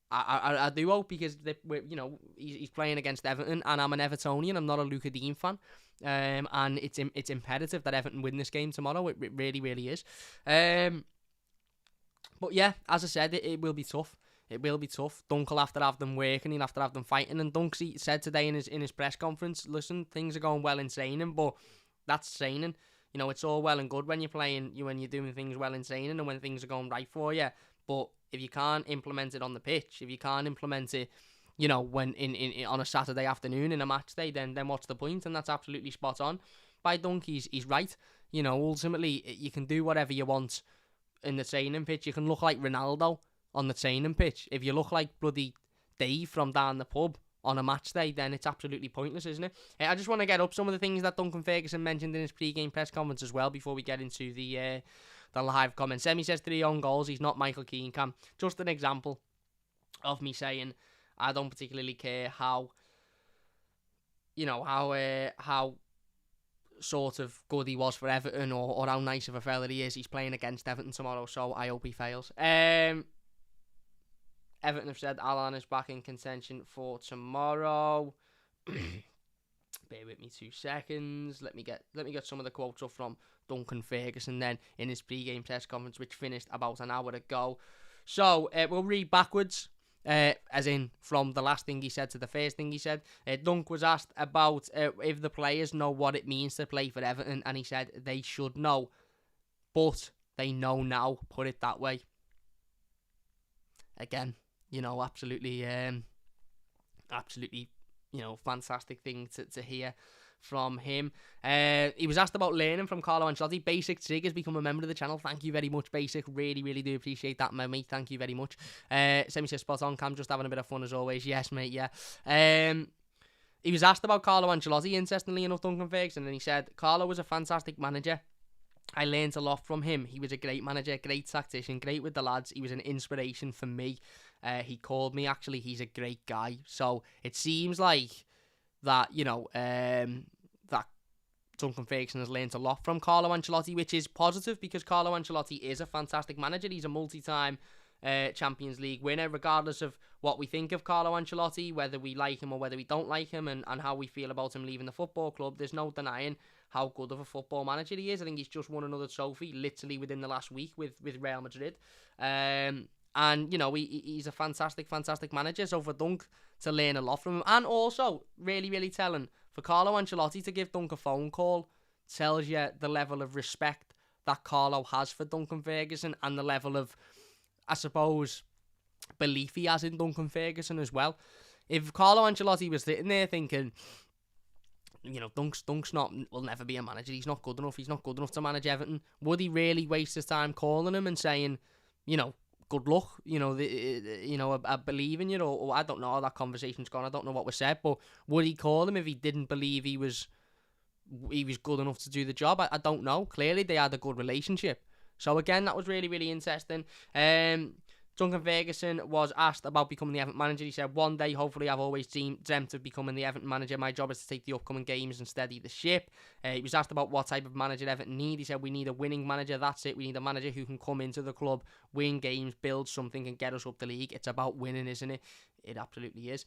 I do hope, because he's playing against Everton, and I'm an Evertonian. I'm not a Luca Dean fan. And it's imperative that Everton win this game tomorrow. It really, really is. But yeah, as I said, it will be tough. It will be tough. Dunk will have to have them working. He'll have to have them fighting. And Dunk said today in his press conference, listen, things are going well in training, but that's training. It's all well and good when you're playing, when you're doing things well in training and when things are going right for you. But if you can't implement it on the pitch, if you can't implement it, when in on a Saturday afternoon in a match day, then what's the point? And that's absolutely spot on. By Dunk, he's right. Ultimately, you can do whatever you want in the training pitch. You can look like Ronaldo on the training pitch. If you look like bloody Dave from down the pub on a match day, then it's absolutely pointless, isn't it? I just want to get up some of the things that Duncan Ferguson mentioned in his pre-game press conference as well before we get into the live comments. Semi says 3 own goals. He's not Michael Keane, Cam. Just an example of me saying I don't particularly care how sort of good he was for Everton or how nice of a fella he is. He's playing against Everton tomorrow, so I hope he fails. Everton have said Alan is back in contention for tomorrow. Bear with me 2 seconds. Let me get some of the quotes up from Duncan Ferguson then in his pre-game press conference, which finished about an hour ago. So we'll read backwards, as in from the last thing he said to the first thing he said. Dunk was asked about if the players know what it means to play for Everton, and he said they should know, but they know now. Put it that way. Again, absolutely, fantastic thing to hear from him. He was asked about learning from Carlo Ancelotti. Basic Trig has become a member of the channel. Thank you very much, Basic. Really, really do appreciate that, mate. Thank you very much. Semi says spot on, Cam. Just having a bit of fun as always. Yes, mate. Yeah. He was asked about Carlo Ancelotti, interestingly enough, Duncan Ferguson, and he said Carlo was a fantastic manager. I learned a lot from him. He was a great manager, great tactician, great with the lads. He was an inspiration for me. He called me, actually. He's a great guy. So it seems like that, that Duncan Ferguson has learned a lot from Carlo Ancelotti, which is positive because Carlo Ancelotti is a fantastic manager. He's a multi-time Champions League winner, regardless of what we think of Carlo Ancelotti, whether we like him or whether we don't like him, and how we feel about him leaving the football club. There's no denying how good of a football manager he is. I think he's just won another trophy literally within the last week with Real Madrid. And, he's a fantastic manager. So for Dunk to learn a lot from him, and also really, really telling for Carlo Ancelotti to give Dunk a phone call, tells you the level of respect that Carlo has for Duncan Ferguson and the level of, I suppose, belief he has in Duncan Ferguson as well. If Carlo Ancelotti was sitting there thinking, Dunk's will never be a manager, he's not good enough to manage Everton, would he really waste his time calling him and saying, good luck, I believe in you, or I don't know how that conversation's gone, I don't know what was said, but would he call him if he didn't believe he was good enough to do the job? I don't know. Clearly they had a good relationship. So again, that was really, really interesting. Duncan Ferguson was asked about becoming the Everton manager. He said, one day, hopefully, I've always dreamt of becoming the Everton manager. My job is to take the upcoming games and steady the ship. He was asked about what type of manager Everton need. He said, we need a winning manager. That's it. We need a manager who can come into the club, win games, build something, and get us up the league. It's about winning, isn't it? It absolutely is.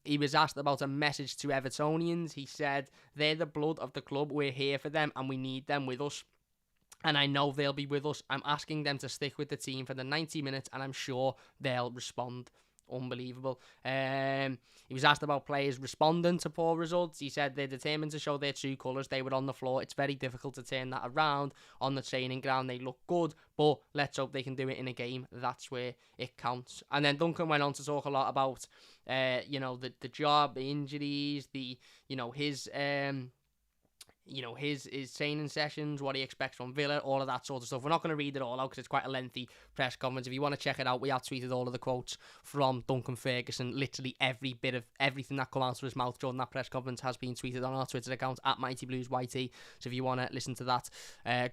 He was asked about a message to Evertonians. He said, they're the blood of the club. We're here for them, and we need them with us. And I know they'll be with us. I'm asking them to stick with the team for the 90 minutes, and I'm sure they'll respond. Unbelievable. He was asked about players responding to poor results. He said they're determined to show their true colours. They were on the floor. It's very difficult to turn that around. On the training ground, they look good, but let's hope they can do it in a game. That's where it counts. And then Duncan went on to talk a lot about, the job, the injuries, his training sessions, what he expects from Villa, all of that sort of stuff. We're not going to read it all out because it's quite a lengthy press conference. If you want to check it out, we have tweeted all of the quotes from Duncan Ferguson. Literally every bit of everything that come out of his mouth during that press conference has been tweeted on our Twitter account at MightyBluesYT. So if you want to listen to that,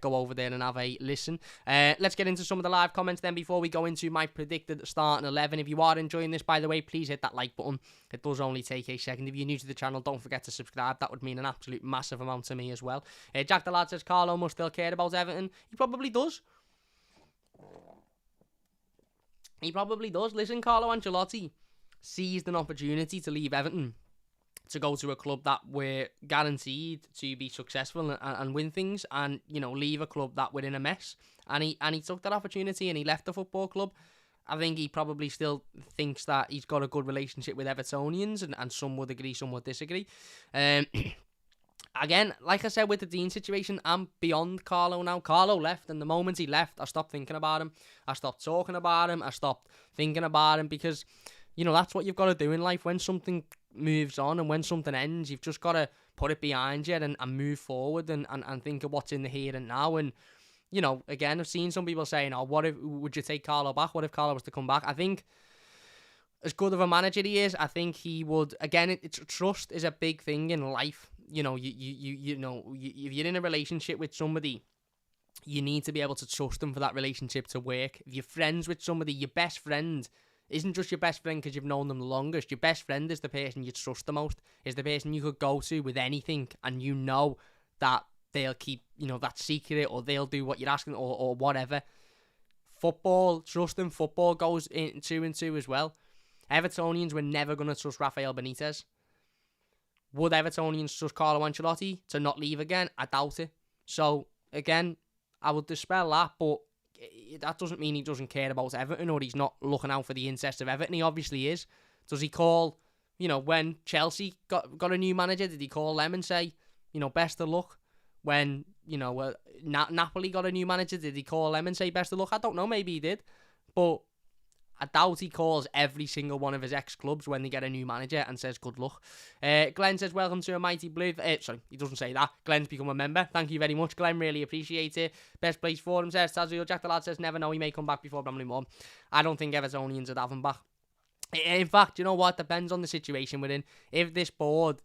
go over there and have a listen. Let's get into some of the live comments then before we go into my predicted starting 11. If you are enjoying this, by the way, please hit that like button. It does only take a second. If you're new to the channel, don't forget to subscribe. That would mean an absolute massive amount to me as well. Jack the Lad says Carlo must still care about Everton. He probably does. Listen, Carlo Ancelotti seized an opportunity to leave Everton to go to a club that were guaranteed to be successful and win things, and leave a club that were in a mess. And he took that opportunity and he left the football club. I think he probably still thinks that he's got a good relationship with Evertonians, and some would agree, some would disagree. Again, like I said with the Dean situation, I'm beyond Carlo now. Carlo left, and the moment he left, I stopped thinking about him. I stopped talking about him. I stopped thinking about him because, that's what you've got to do in life. When something moves on and when something ends, you've just got to put it behind you and move forward and think of what's in the here and now. And, again, I've seen some people saying, would you take Carlo back? What if Carlo was to come back? I think as good of a manager he is, I think he would. Again, trust is a big thing in life. If you're in a relationship with somebody, you need to be able to trust them for that relationship to work. If you're friends with somebody, your best friend isn't just your best friend because you've known them the longest. Your best friend is the person you trust the most, is the person you could go to with anything, and that they'll keep, that secret, or they'll do what you're asking, or whatever. Football, trusting football goes in 2 and 2 as well. Evertonians were never going to trust Rafael Benitez. Would Evertonians trust Carlo Ancelotti to not leave again? I doubt it. So, again, I would dispel that, but that doesn't mean he doesn't care about Everton or he's not looking out for the interests of Everton. He obviously is. Does he call, when Chelsea got a new manager, did he call them and say, best of luck? When, Napoli got a new manager, did he call them and say best of luck? I don't know, maybe he did. But I doubt he calls every single one of his ex-clubs when they get a new manager and says good luck. Glenn says, welcome to a Mighty Blue. Sorry, he doesn't say that. Glenn's become a member. Thank you very much, Glenn. Really appreciate it. Best place for him, says Tazio. Jack the Lad says, never know, he may come back before Bramley-Moore. I don't think Evertonians would have him back. In fact, you know what? Depends on the situation we're in. If this board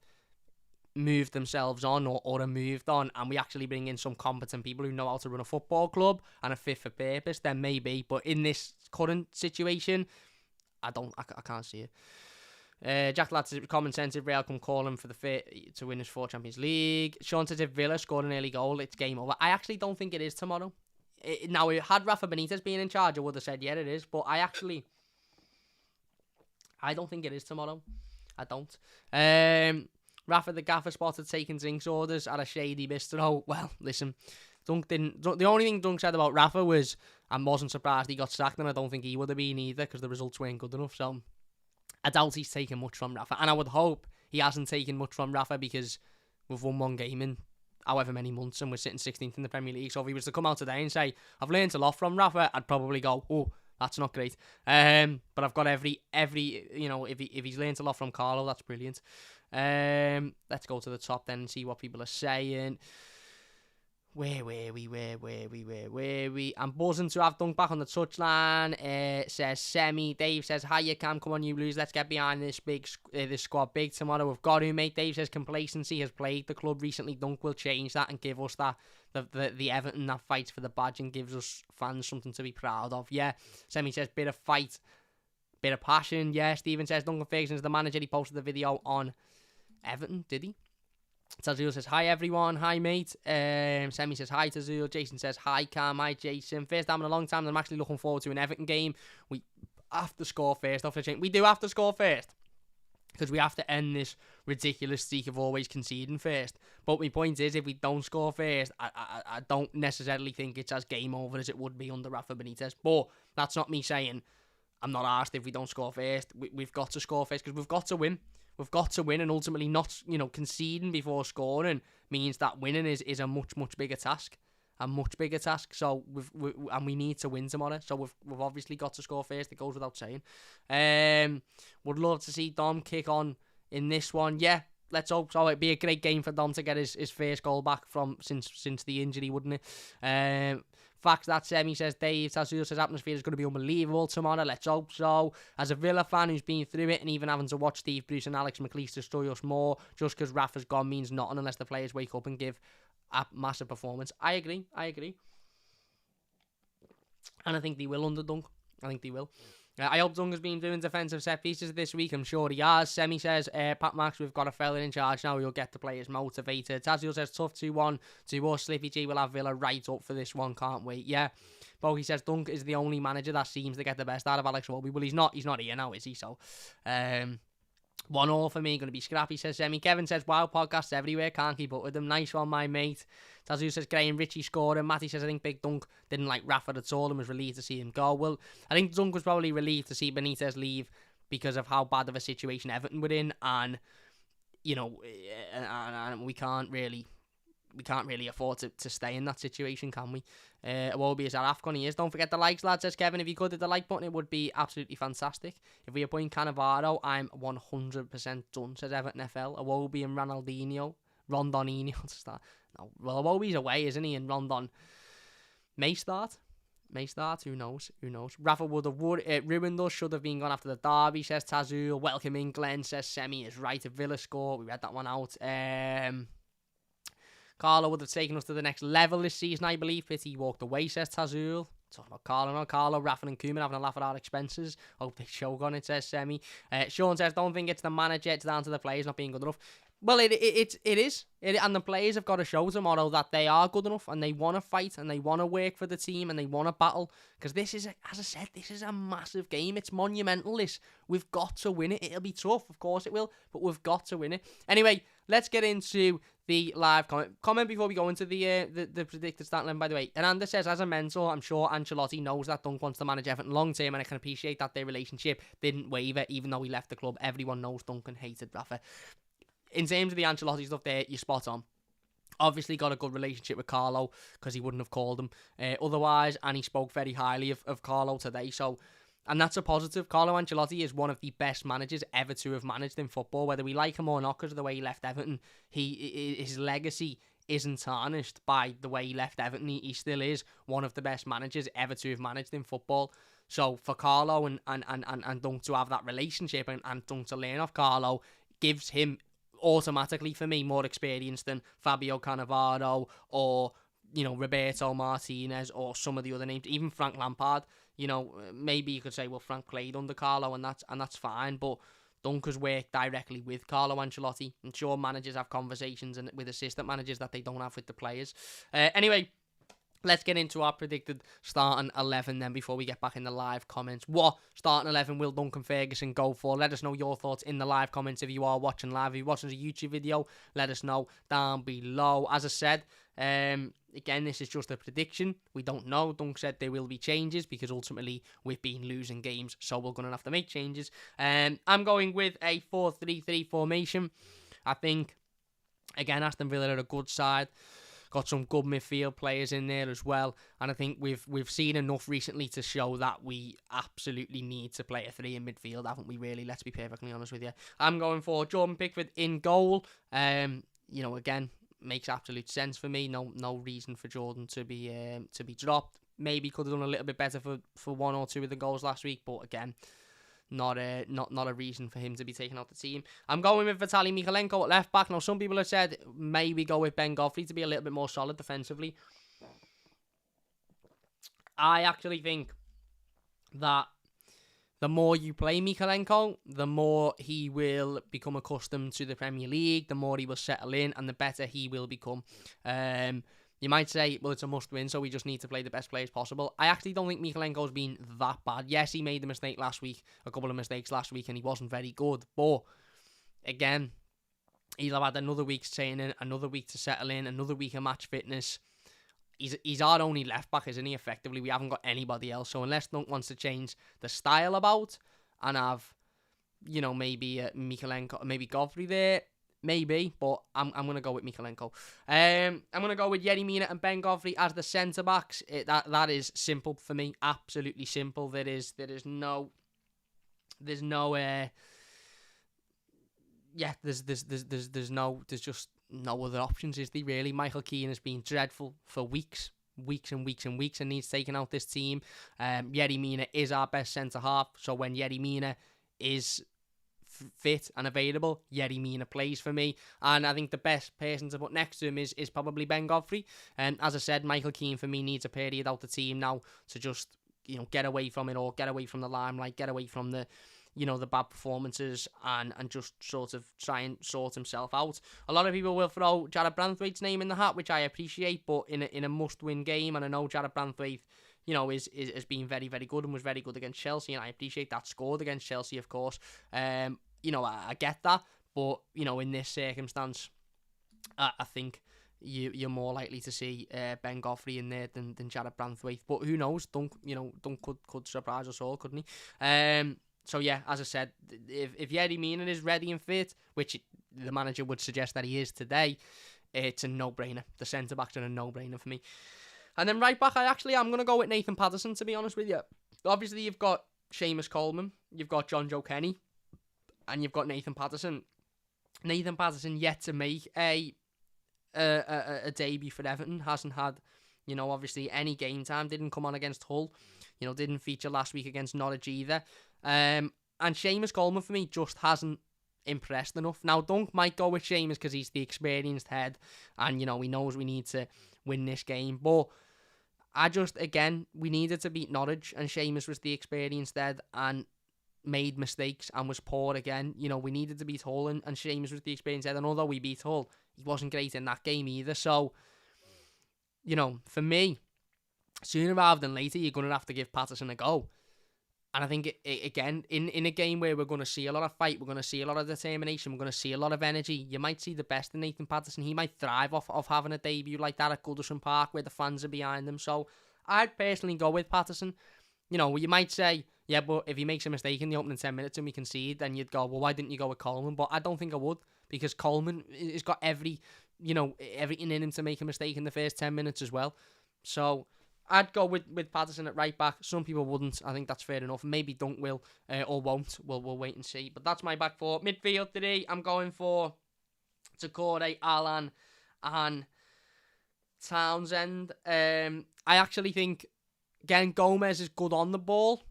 moved themselves on or are moved on, and we actually bring in some competent people who know how to run a football club and are fit for purpose, then maybe. But in this current situation, I can't see it. Jack Ladd says, common sense, if Real come calling for the fit to win his 4 Champions League. Sean says, if Villa scored an early goal, it's game over. I actually don't think it is tomorrow. Now, had Rafa Benitez been in charge, I would have said, yeah, it is. But I don't think it is tomorrow. I don't. Rafa the Gaffer spotted taking drinks orders at a shady bistro. Well, listen, Dunk didn't. The only thing Dunk said about Rafa was, and wasn't surprised he got sacked, and I don't think he would have been either because the results weren't good enough. So I doubt he's taken much from Rafa, and I would hope he hasn't taken much from Rafa because we've won one game in however many months and we're sitting 16th in the Premier League. So if he was to come out today and say, I've learned a lot from Rafa, I'd probably go, oh, that's not great. But I've got every if he's learned a lot from Carlo, that's brilliant. Let's go to the top then and see what people are saying. Where were we? I'm buzzing to have Dunk back on the touchline. Says Semi. Dave says, hiya Cam, come on you Blues, let's get behind this squad big tomorrow. We've got to, mate. Dave says, complacency has plagued the club recently. Dunk will change that and give us that the Everton that fights for the badge and gives us fans something to be proud of. Yeah. Semi says, bit of fight, bit of passion. Yeah. Stephen says, Duncan Ferguson's the manager. He posted the video on Everton, did he? Tazul says, hi everyone, hi mate. Semi says, hi Tazul. Jason says, hi Cam, hi Jason. First time in a long time, and I'm actually looking forward to an Everton game. We have to score first. We do have to score first, because we have to end this ridiculous streak of always conceding first. But my point is, if we don't score first, I don't necessarily think it's as game over as it would be under Rafa Benitez. But that's not me saying I'm not arsed if we don't score first. We've got to score first, because we've got to win. We've got to win, and ultimately not, conceding before scoring means that winning is a much, much bigger task. A much bigger task. So we need to win tomorrow. So we've obviously got to score first. It goes without saying. Would love to see Dom kick on in this one. Yeah, let's hope so. It'd be a great game for Dom to get his first goal back from since the injury, wouldn't it? Facts that Semi says, Dave Tazul says, atmosphere is going to be unbelievable tomorrow. Let's hope so. As a Villa fan who's been through it and even having to watch Steve Bruce and Alex McLeish destroy us more just because Rafa's gone means nothing unless the players wake up and give a massive performance. I agree. And I think they will under Dunk. I think they will. I hope Dunk has been doing defensive set pieces this week. I'm sure he has. Semi says, Pat Max, we've got a fella in charge now. He'll get the players motivated. Tazio says, tough 2-1 to us. Slippy G will have Villa right up for this one. Can't wait. Yeah. Bogey says, Dunk is the only manager that seems to get the best out of Alex Iwobi. Well, he's not here now, is he? So, 1-1 for me, going to be scrappy, says Semi. Kevin says, wow, podcasts everywhere, can't keep up with them. Nice one, my mate. Tazoo says, Graham Ritchie scoring. Matty says, I think Big Dunk didn't like Rafa at all and was relieved to see him go. Well, I think Dunk was probably relieved to see Benitez leave because of how bad of a situation Everton were in, and, and we can't really afford to stay in that situation, can we? Iwobi is at AFCON, he is. Don't forget the likes, lads, says Kevin. If you could hit the like button, it would be absolutely fantastic. If we appoint Cannavaro, I'm 100% done, says Everton FL. Iwobi and Rondonino to start. No, well, Iwobi's away, isn't he? And Rondon may start. Who knows? Rafa would have ruined us. Should have been gone after the derby, says Tazul. Welcoming Glenn, says Semi is right. If Villa score, we read that one out. Carlo would have taken us to the next level this season, I believe. Pity he walked away, says Tazul. Talking about Carlo, Rafa and Koeman having a laugh at our expenses. Hope they choke on it, says Semi. Sean says, don't think it's the manager, it's down to the players not being good enough. Well, it is. And the players have got to show tomorrow that they are good enough and they want to fight and they want to work for the team and they want to battle. Because this is, as I said, this is a massive game. It's monumental, this. We've got to win it. It'll be tough, of course it will, but we've got to win it. Anyway, let's get into the live comment before we go into the predicted start line, by the way. Hernandez says, as a mentor, I'm sure Ancelotti knows that Dunk wants to manage Everton long term, and I can appreciate that their relationship didn't waver even though he left the club. Everyone knows Duncan hated Rafa. In terms of the Ancelotti stuff there, you're spot on. Obviously got a good relationship with Carlo because he wouldn't have called him otherwise, and he spoke very highly of Carlo today. So, and that's a positive. Carlo Ancelotti is one of the best managers ever to have managed in football, whether we like him or not because of the way he left Everton. His legacy isn't tarnished by the way he left Everton. He still is one of the best managers ever to have managed in football. So for Carlo and Dunk to have that relationship and Dunk to learn off Carlo gives him automatically, for me, more experience than Fabio Cannavaro or, Roberto Martinez or some of the other names, even Frank Lampard. Maybe you could say, well, Frank played under Carlo and that's fine, but Dunk has worked directly with Carlo Ancelotti. I'm sure managers have conversations with assistant managers that they don't have with the players. Anyway, let's get into our predicted starting 11 then before we get back in the live comments. What starting 11 will Duncan Ferguson go for? Let us know your thoughts in the live comments if you are watching live. If you're watching a YouTube video, let us know down below. As I said, again, this is just a prediction. We don't know. Dunk said there will be changes because ultimately we've been losing games, so we're going to have to make changes. I'm going with a 4-3-3 formation. I think, again, Aston Villa are a good side. Got some good midfield players in there as well, and I think we've seen enough recently to show that we absolutely need to play a 3 in midfield, haven't we? Really, let's be perfectly honest with you. I'm going for Jordan Pickford in goal. Again, makes absolute sense for me. No reason for Jordan to be dropped. Maybe could have done a little bit better for 1 or 2 of the goals last week, but again, not a reason for him to be taken out the team. I'm going with Vitaly Mykolenko at left back. Now, some people have said maybe go with Ben Godfrey to be a little bit more solid defensively. I actually think that the more you play Mykolenko, the more he will become accustomed to the Premier League, the more he will settle in, and the better he will become. You might say, well, it's a must-win, so we just need to play the best players possible. I actually don't think Mykolenko's been that bad. Yes, he made a mistake last week, a couple of mistakes last week, and he wasn't very good. But, again, he'll have had another week's training, another week to settle in, another week of match fitness. He's our only left-back, isn't he, effectively? We haven't got anybody else. So unless Dunk wants to change the style about and have, maybe Mykolenko, maybe Godfrey there, maybe, but I'm going to go with Mykolenko. I'm going to go with Yerry Mina and Ben Godfrey as the centre-backs. That is simple for me, absolutely simple. There's just no other options, is there really? Michael Keane has been dreadful for weeks and needs taking out this team. Yerry Mina is our best centre-half, so when Yerry Mina is fit and available, Yerry Mina plays for me, and I think the best person to put next to him is probably Ben Godfrey. And as I said, Michael Keane for me needs a period out the team now to just get away from it all, get away from the limelight, get away from the bad performances, and just sort of try and sort himself out. A lot of people will throw Jared Branthwaite's name in the hat, which I appreciate, but in a must-win game, and I know Jared Branthwaite has been very, very good and was very good against Chelsea, and I appreciate that. Scored against Chelsea, of course. I get that, but in this circumstance, I think you're more likely to see Ben Godfrey in there than Jared Branthwaite. But who knows? Dunk could surprise us all, couldn't he? So yeah, as I said, if Yerry Mina is ready and fit, which the manager would suggest that he is today, it's a no-brainer. The centre-backs are a no-brainer for me. And then right back, I'm going to go with Nathan Patterson, to be honest with you. Obviously, you've got Seamus Coleman, you've got John Joe Kenny, and you've got Nathan Patterson. Nathan Patterson yet to make a debut for Everton. Hasn't had, obviously any game time. Didn't come on against Hull. Didn't feature last week against Norwich either. And Seamus Coleman, for me, just hasn't impressed enough. Now, Dunk might go with Seamus because he's the experienced head, and, he knows we need to win this game. But we needed to beat Norwich, and Seamus was the experienced head and made mistakes and was poor again. We needed to beat Hull, and Seamus was the experienced head, and although we beat Hull, he wasn't great in that game either. So, for me, sooner rather than later, you're going to have to give Patterson a go. And I think, again, in a game where we're going to see a lot of fight, we're going to see a lot of determination, we're going to see a lot of energy, you might see the best in Nathan Patterson. He might thrive off having a debut like that at Goodison Park where the fans are behind him. So I'd personally go with Patterson. You might say, yeah, but if he makes a mistake in the opening 10 minutes and we concede, then you'd go, well, why didn't you go with Coleman? But I don't think I would, because Coleman has got everything in him to make a mistake in the first 10 minutes as well. So I'd go with Patterson at right back. Some people wouldn't. I think that's fair enough. Maybe Dunk will or won't. We'll wait and see. But that's my back four. Midfield today, I'm going for Takore, Alan, and Townsend. I actually think, again, Gomez is good on the ball,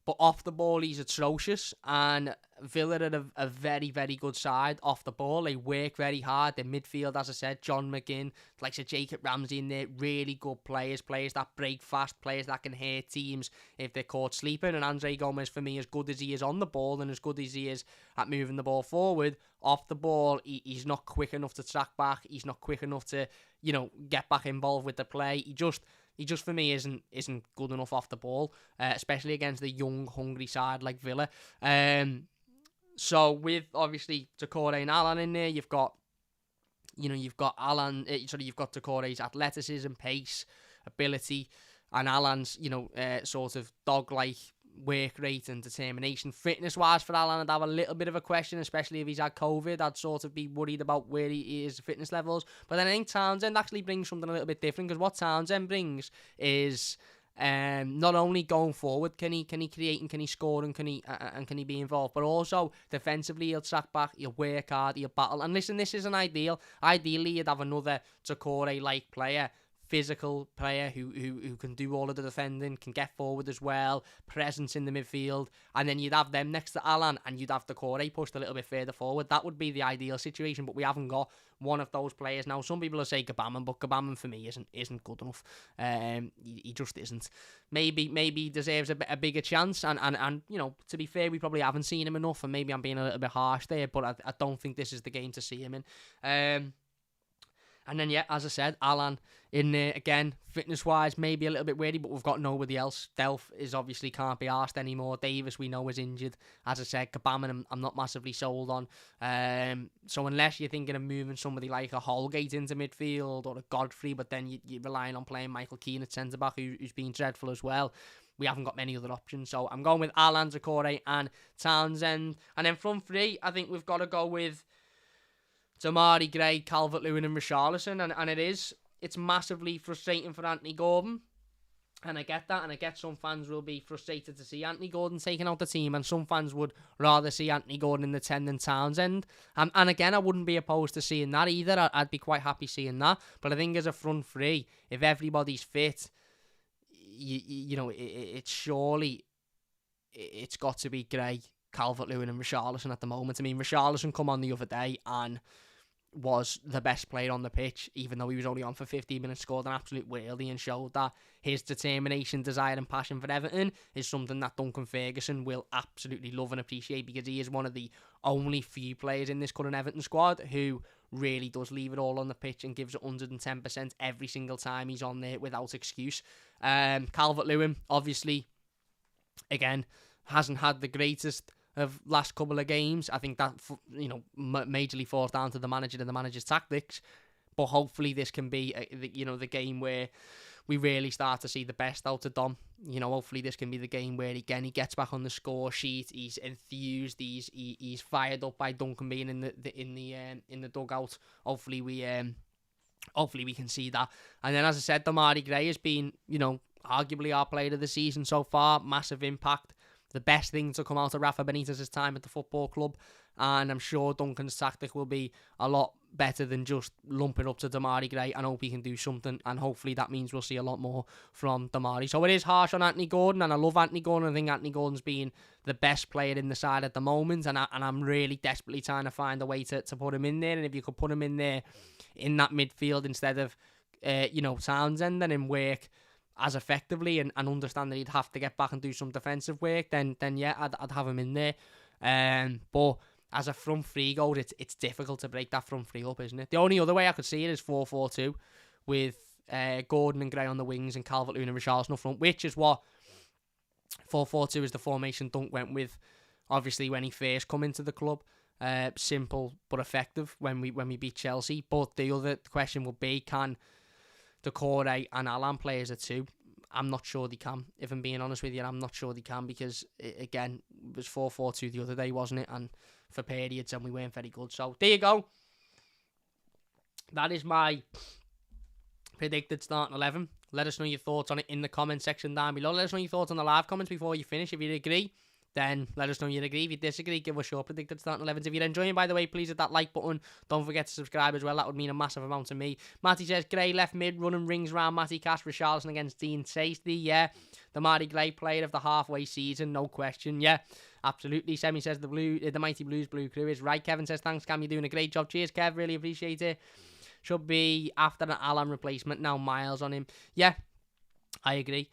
but off the ball he's atrocious. And Villa are a very, very good side off the ball. They work very hard. Their midfield, as I said, John McGinn, like Sir Jacob Ramsey in there, really good players that break fast, players that can hurt teams if they're caught sleeping. And Andre Gomez, for me, as good as he is on the ball and as good as he is at moving the ball forward, off the ball, he's not quick enough to track back. He's not quick enough to, get back involved with the play. He just, for me, isn't good enough off the ball, especially against the young, hungry side like Villa. So with, obviously, Doucouré and Allan in there, you've got Allan, you've got Doucouré's athleticism, pace, ability, and Allan's, sort of dog-like work rate and determination. Fitness-wise for Allan, I'd have a little bit of a question, especially if he's had COVID. I'd sort of be worried about where he is, fitness levels. But then I think Townsend actually brings something a little bit different, because what Townsend brings is not only going forward, can he create and can he score and can he be involved, but also defensively he'll track back, he'll work hard, he'll battle. And listen, this isn't ideal. Ideally, you'd have another Doucouré-like player, physical player who can do all of the defending, can get forward as well, presence in the midfield, and then you'd have them next to Allan, and you'd have Doucouré pushed a little bit further forward. That would be the ideal situation, but we haven't got one of those players now. Some people will say Gbamin, but Gbamin for me isn't good enough. He just isn't. Maybe he deserves a bigger chance, and to be fair, we probably haven't seen him enough, and maybe I'm being a little bit harsh there, but I don't think this is the game to see him in. And then, as I said, Allan in there again, fitness-wise, maybe a little bit weary, but we've got nobody else. Delph is obviously can't be arsed anymore. Davis, we know, is injured. As I said, Gbamin, I'm not massively sold on. So unless you're thinking of moving somebody like a Holgate into midfield or a Godfrey, but then you're relying on playing Michael Keane at centre-back, who's been dreadful as well, we haven't got many other options. So I'm going with Allan, Doucouré and Townsend. And then front three, I think we've got to go with Demarai Gray, Calvert-Lewin and Richarlison, and it's massively frustrating for Anthony Gordon, and I get that, and I get some fans will be frustrated to see Anthony Gordon taking out the team, and some fans would rather see Anthony Gordon in the 10 than Townsend, and again, I wouldn't be opposed to seeing that either. I'd be quite happy seeing that, but I think as a front three, if everybody's fit, it's surely, it's got to be Gray, Calvert-Lewin and Richarlison at the moment. I mean, Richarlison come on the other day and was the best player on the pitch, even though he was only on for 15 minutes, scored an absolute worldie and showed that his determination, desire and passion for Everton is something that Duncan Ferguson will absolutely love and appreciate, because he is one of the only few players in this current Everton squad who really does leave it all on the pitch and gives it 110% every single time he's on there without excuse. Calvert-Lewin, obviously, again, hasn't had the greatest of last couple of games. I think that, majorly falls down to the manager and the manager's tactics. But hopefully this can be, the game where we really start to see the best out of Dom. Hopefully this can be the game where, again, he gets back on the score sheet. He's enthused. He's fired up by Duncan being in the dugout. Hopefully we can see that. And then, as I said, Demarai Gray has been, arguably our player of the season so far. Massive impact. The best thing to come out of Rafa Benitez's time at the football club, and I'm sure Duncan's tactic will be a lot better than just lumping up to Demarai Gray. I hope he can do something, and hopefully that means we'll see a lot more from Demarai. So it is harsh on Anthony Gordon, and I love Anthony Gordon. I think Anthony Gordon's been the best player in the side at the moment, and I'm really desperately trying to find a way to put him in there. And if you could put him in there in that midfield instead of Townsend, and him work as effectively and understand that he'd have to get back and do some defensive work, then yeah, I'd have him in there. But as a front three goes, it's difficult to break that front three up, isn't it? The only other way I could see it is 4-4-2 with Gordon and Gray on the wings and Calvert-Lewin and Richarlison up front, which is what 4-4-2 is the formation Dunk went with, obviously, when he first come into the club. Simple but effective when we beat Chelsea. But the other question would be, can Doucouré and Allan play as a two? I'm not sure they can. If I'm being honest with you, I'm not sure they can, because again, it was 4-4-2 the other day, wasn't it? And for periods, and we weren't very good. So there you go. That is my predicted starting 11. Let us know your thoughts on it in the comment section down below. Let us know your thoughts on the live comments before you finish. If you agree, then let us know you agree. If you disagree, give us your predicted starting 11s. If you're enjoying, by the way, please hit that like button. Don't forget to subscribe as well. That would mean a massive amount to me. Matty says, Gray left mid, running rings round Matty Cash, Richarlison against Dean Tasty. Yeah, Demarai Gray player of the halfway season, no question. Yeah, absolutely. Semi says the Mighty Blues Blue Crew is right. Kevin says, thanks, Cam, you're doing a great job. Cheers, Kev, really appreciate it. Should be after an Allan replacement, now Miles on him. Yeah, I agree.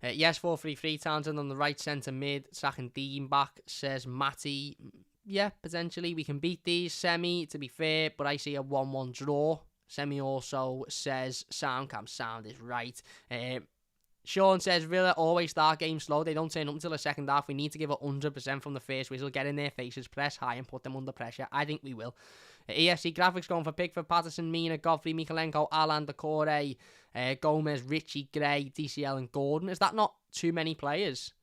Yes, 4-3-3, Townsend on the right centre mid, sacking Dean back, says Matty. Yeah, potentially we can beat these. Semi, to be fair, but I see a 1-1 draw. Semi also says, Soundcam sound is right. Sean says, Villa always start games slow. They don't turn up until the second half. We need to give it 100% from the first whistle, get in their faces, press high and put them under pressure. I think we will. EFC Graphics going for Pickford, Patterson, Mina, Godfrey, Mikalenko, Alan, Decore, Gomez, Richie, Gray, DCL and Gordon. Is that not too many players?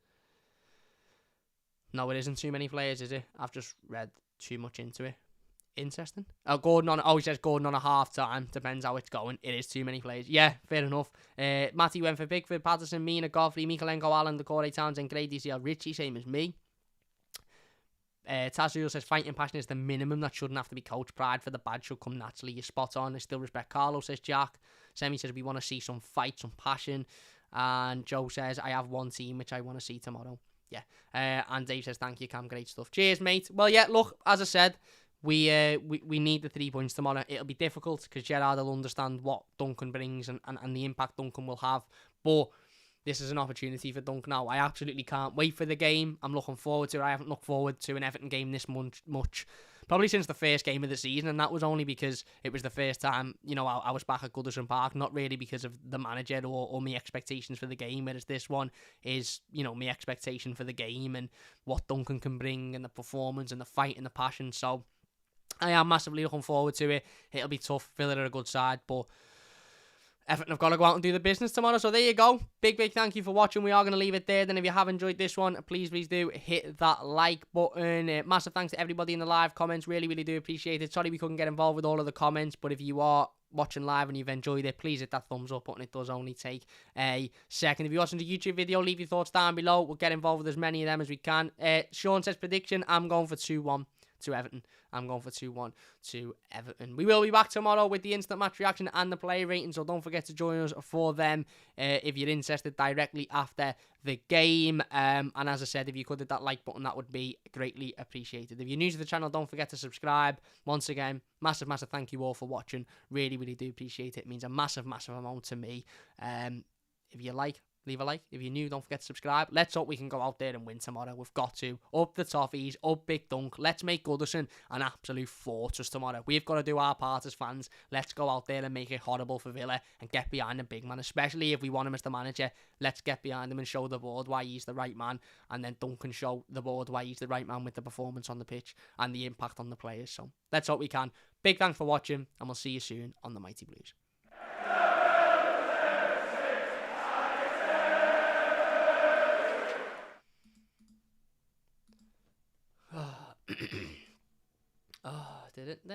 No, it isn't too many players, is it? I've just read too much into it. Interesting. He says Gordon on a half-time. Depends how it's going. It is too many players. Yeah, fair enough. Matty went for Pickford, Patterson, Mina, Godfrey, Mikalenko, Alan, Decore, Townsend, Gray, DCL, Richie, same as me. Tazul says fighting passion is the minimum. That shouldn't have to be coach. Pride for the bad should come naturally. You're spot on. I still respect Carlo, says Jack. Semi says we want to see some fight, some passion. And Joe says I have one team which I want to see tomorrow. Yeah. And Dave says thank you, Cam. Great stuff. Cheers, mate. Well, yeah, look, as I said, we need the 3 points tomorrow. It'll be difficult because Gerrard will understand what Duncan brings and the impact Duncan will have. But this is an opportunity for Duncan now. I absolutely can't wait for the game. I'm looking forward to it. I haven't looked forward to an Everton game this much. Probably since the first game of the season, and that was only because it was the first time, I was back at Goodison Park, not really because of the manager or my expectations for the game, whereas this one is, my expectation for the game and what Duncan can bring and the performance and the fight and the passion. So I am massively looking forward to it. It'll be tough. Villa are a good side, but Everton have got to go out and do the business tomorrow. So there you go. Big thank you for watching. We are going to leave it there. Then if you have enjoyed this one, please do hit that like button. Massive thanks to everybody in the live comments. Really do appreciate it. Sorry we couldn't get involved with all of the comments, but if you are watching live and you've enjoyed it, please hit that thumbs up button. It does only take a second. If you're watching the YouTube video, leave your thoughts down below. We'll get involved with as many of them as we can. Sean says prediction. I'm going for 2-1 to Everton. I'm going for 2-1 to Everton. We will be back tomorrow with the instant match reaction and the player rating, so don't forget to join us for them if you're interested directly after the game. And as I said, if you could hit that like button, that would be greatly appreciated. If you're new to the channel, don't forget to subscribe. Once again, massive thank you all for watching. Really do appreciate it. It means a massive amount to me. If you like, leave a like. If you're new, don't forget to subscribe. Let's hope we can go out there and win tomorrow. We've got to. Up the toffees, up Big Dunk. Let's make Goodison an absolute fortress tomorrow. We've got to do our part as fans. Let's go out there and make it horrible for Villa and get behind the big man, especially if we want him as the manager. Let's get behind him and show the board why he's the right man, and then Duncan show the board why he's the right man with the performance on the pitch and the impact on the players. So let's hope we can. Big thanks for watching, and we'll see you soon on the Mighty Blues. Did it then?